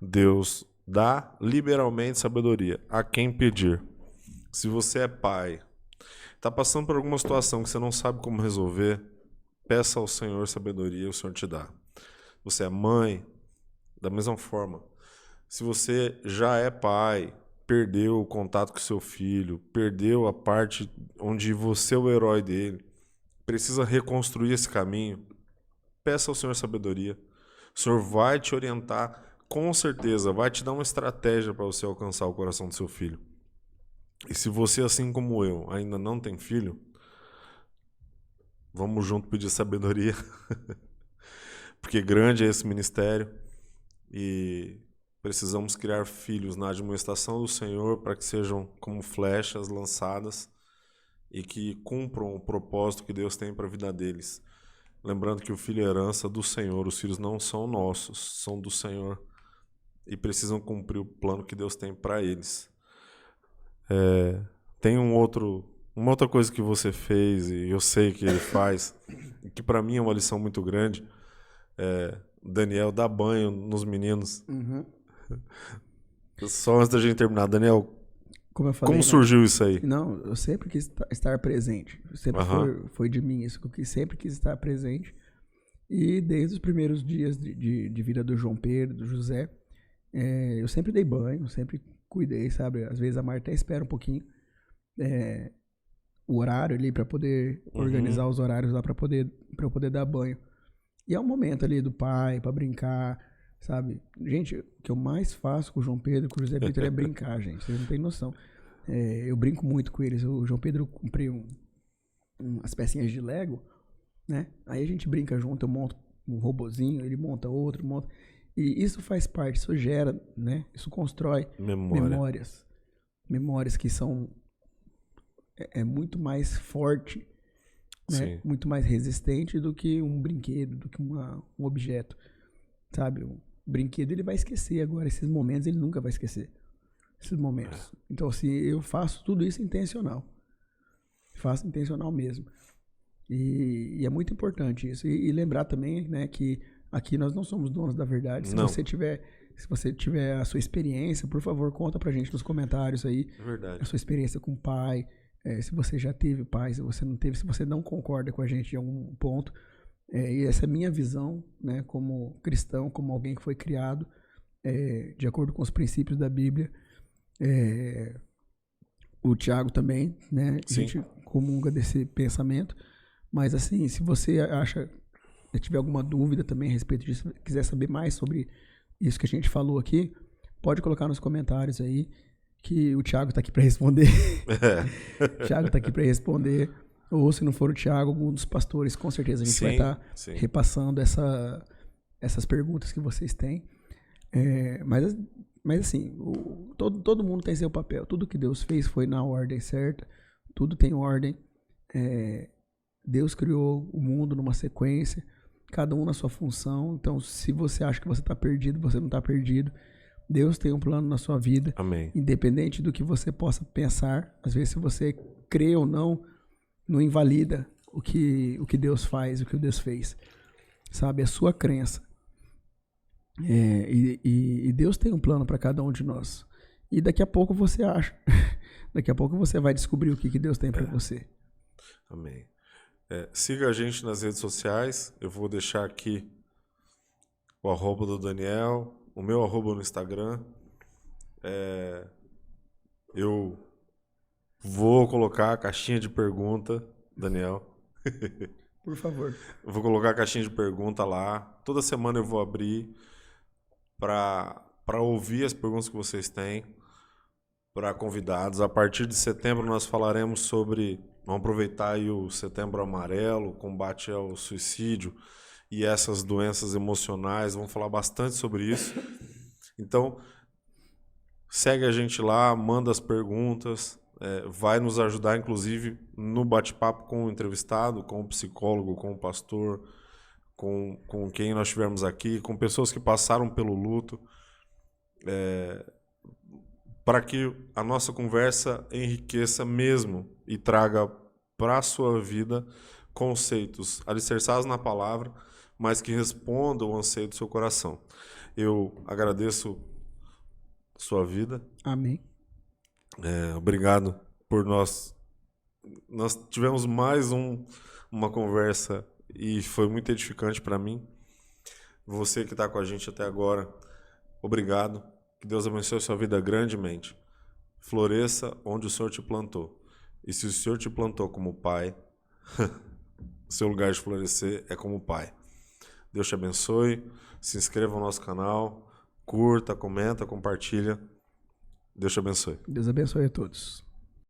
Deus dá liberalmente sabedoria a quem pedir. Se você é pai, está passando por alguma situação que você não sabe como resolver, peça ao Senhor sabedoria e o Senhor te dá. Você é mãe, da mesma forma. Se você já é pai, perdeu o contato com seu filho, perdeu a parte onde você é o herói dele, precisa reconstruir esse caminho, peça ao Senhor sabedoria. O Senhor vai te orientar, com certeza, vai te dar uma estratégia para você alcançar o coração do seu filho. E se você, assim como eu, ainda não tem filho, vamos junto pedir sabedoria, porque grande é esse ministério e precisamos criar filhos na admoestação do Senhor para que sejam como flechas lançadas e que cumpram o propósito que Deus tem para a vida deles. Lembrando que o filho é herança do Senhor, os filhos não são nossos, são do Senhor e precisam cumprir o plano que Deus tem para eles. Tem uma outra coisa que você fez e eu sei que ele faz, que para mim é uma lição muito grande. Daniel dá banho nos meninos. Só antes da gente terminar, Daniel, como eu falei, como surgiu isso aí? Não, eu sempre quis estar presente. Sempre foi de mim isso, que eu sempre quis estar presente. E desde os primeiros dias de vida do João Pedro, do José, eu sempre dei banho, sempre cuidei, sabe? Às vezes a Marta até espera um pouquinho o horário ali para poder organizar os horários lá para eu poder dar banho. E é um momento ali do pai para brincar, sabe? Gente, o que eu mais faço com o João Pedro e com o José Vitor é brincar, gente. Vocês não têm noção. Eu brinco muito com eles. O João Pedro comprei as pecinhas de Lego, né? Aí a gente brinca junto, eu monto um robozinho, ele monta outro, E isso faz parte, isso gera, né? Isso constrói memórias que são muito mais forte, né? Muito mais resistente do que um brinquedo, do que um objeto, sabe? O brinquedo ele vai esquecer agora, esses momentos ele nunca vai esquecer, esses momentos. Então assim, eu faço tudo isso intencional, Faça intencional mesmo. E é muito importante isso. E lembrar também, né, que aqui nós não somos donos da verdade. Se você tiver a sua experiência, por favor, conta pra gente nos comentários aí. Verdade. A sua experiência com o pai. Se você já teve pai, se você não teve, se você não concorda com a gente em algum ponto. E essa é a minha visão, né, como cristão, como alguém que foi criado de acordo com os princípios da Bíblia. O Thiago também, né? A gente comunga desse pensamento. Mas assim, se você tiver alguma dúvida também a respeito disso, quiser saber mais sobre isso que a gente falou aqui, pode colocar nos comentários aí, que o Thiago está aqui para responder. O Thiago está aqui para responder. Ou se não for o Thiago, algum dos pastores, com certeza a gente vai estar repassando essas perguntas que vocês têm. Mas assim, todo mundo tem seu papel. Tudo que Deus fez foi na ordem certa. Tudo tem ordem. Deus criou o mundo numa sequência, cada um na sua função. Então, se você acha que você está perdido, você não está perdido. Deus tem um plano na sua vida. Amém. Independente do que você possa pensar. Às vezes, se você crê ou não invalida o que Deus faz, o que Deus fez. Sabe? É a sua crença. E Deus tem um plano para cada um de nós. E daqui a pouco você acha. Daqui a pouco você vai descobrir o que Deus tem para você. Amém. Siga a gente nas redes sociais. Eu vou deixar aqui o @ do Daniel, o meu @ no Instagram. Eu vou colocar a caixinha de pergunta, Daniel. Por favor. Eu vou colocar a caixinha de pergunta lá. Toda semana eu vou abrir para ouvir as perguntas que vocês têm para convidados. A partir de setembro nós falaremos sobre... Vamos aproveitar aí o Setembro Amarelo, combate ao suicídio e essas doenças emocionais. Vamos falar bastante sobre isso. Então, segue a gente lá, manda as perguntas. Vai nos ajudar, inclusive, no bate-papo com o entrevistado, com o psicólogo, com o pastor, com quem nós estivermos aqui, com pessoas que passaram pelo luto, para que a nossa conversa enriqueça mesmo e traga para a sua vida conceitos alicerçados na palavra, mas que respondam ao anseio do seu coração. Eu agradeço sua vida. Amém. Obrigado por nós tivemos mais uma conversa e foi muito edificante para mim. Você que está com a gente até agora, obrigado. Que Deus abençoe a sua vida grandemente. Floresça onde o Senhor te plantou. E se o Senhor te plantou como pai, o seu lugar de florescer é como pai. Deus te abençoe. Se inscreva no nosso canal, curta, comenta, compartilha. Deus te abençoe. Deus abençoe a todos.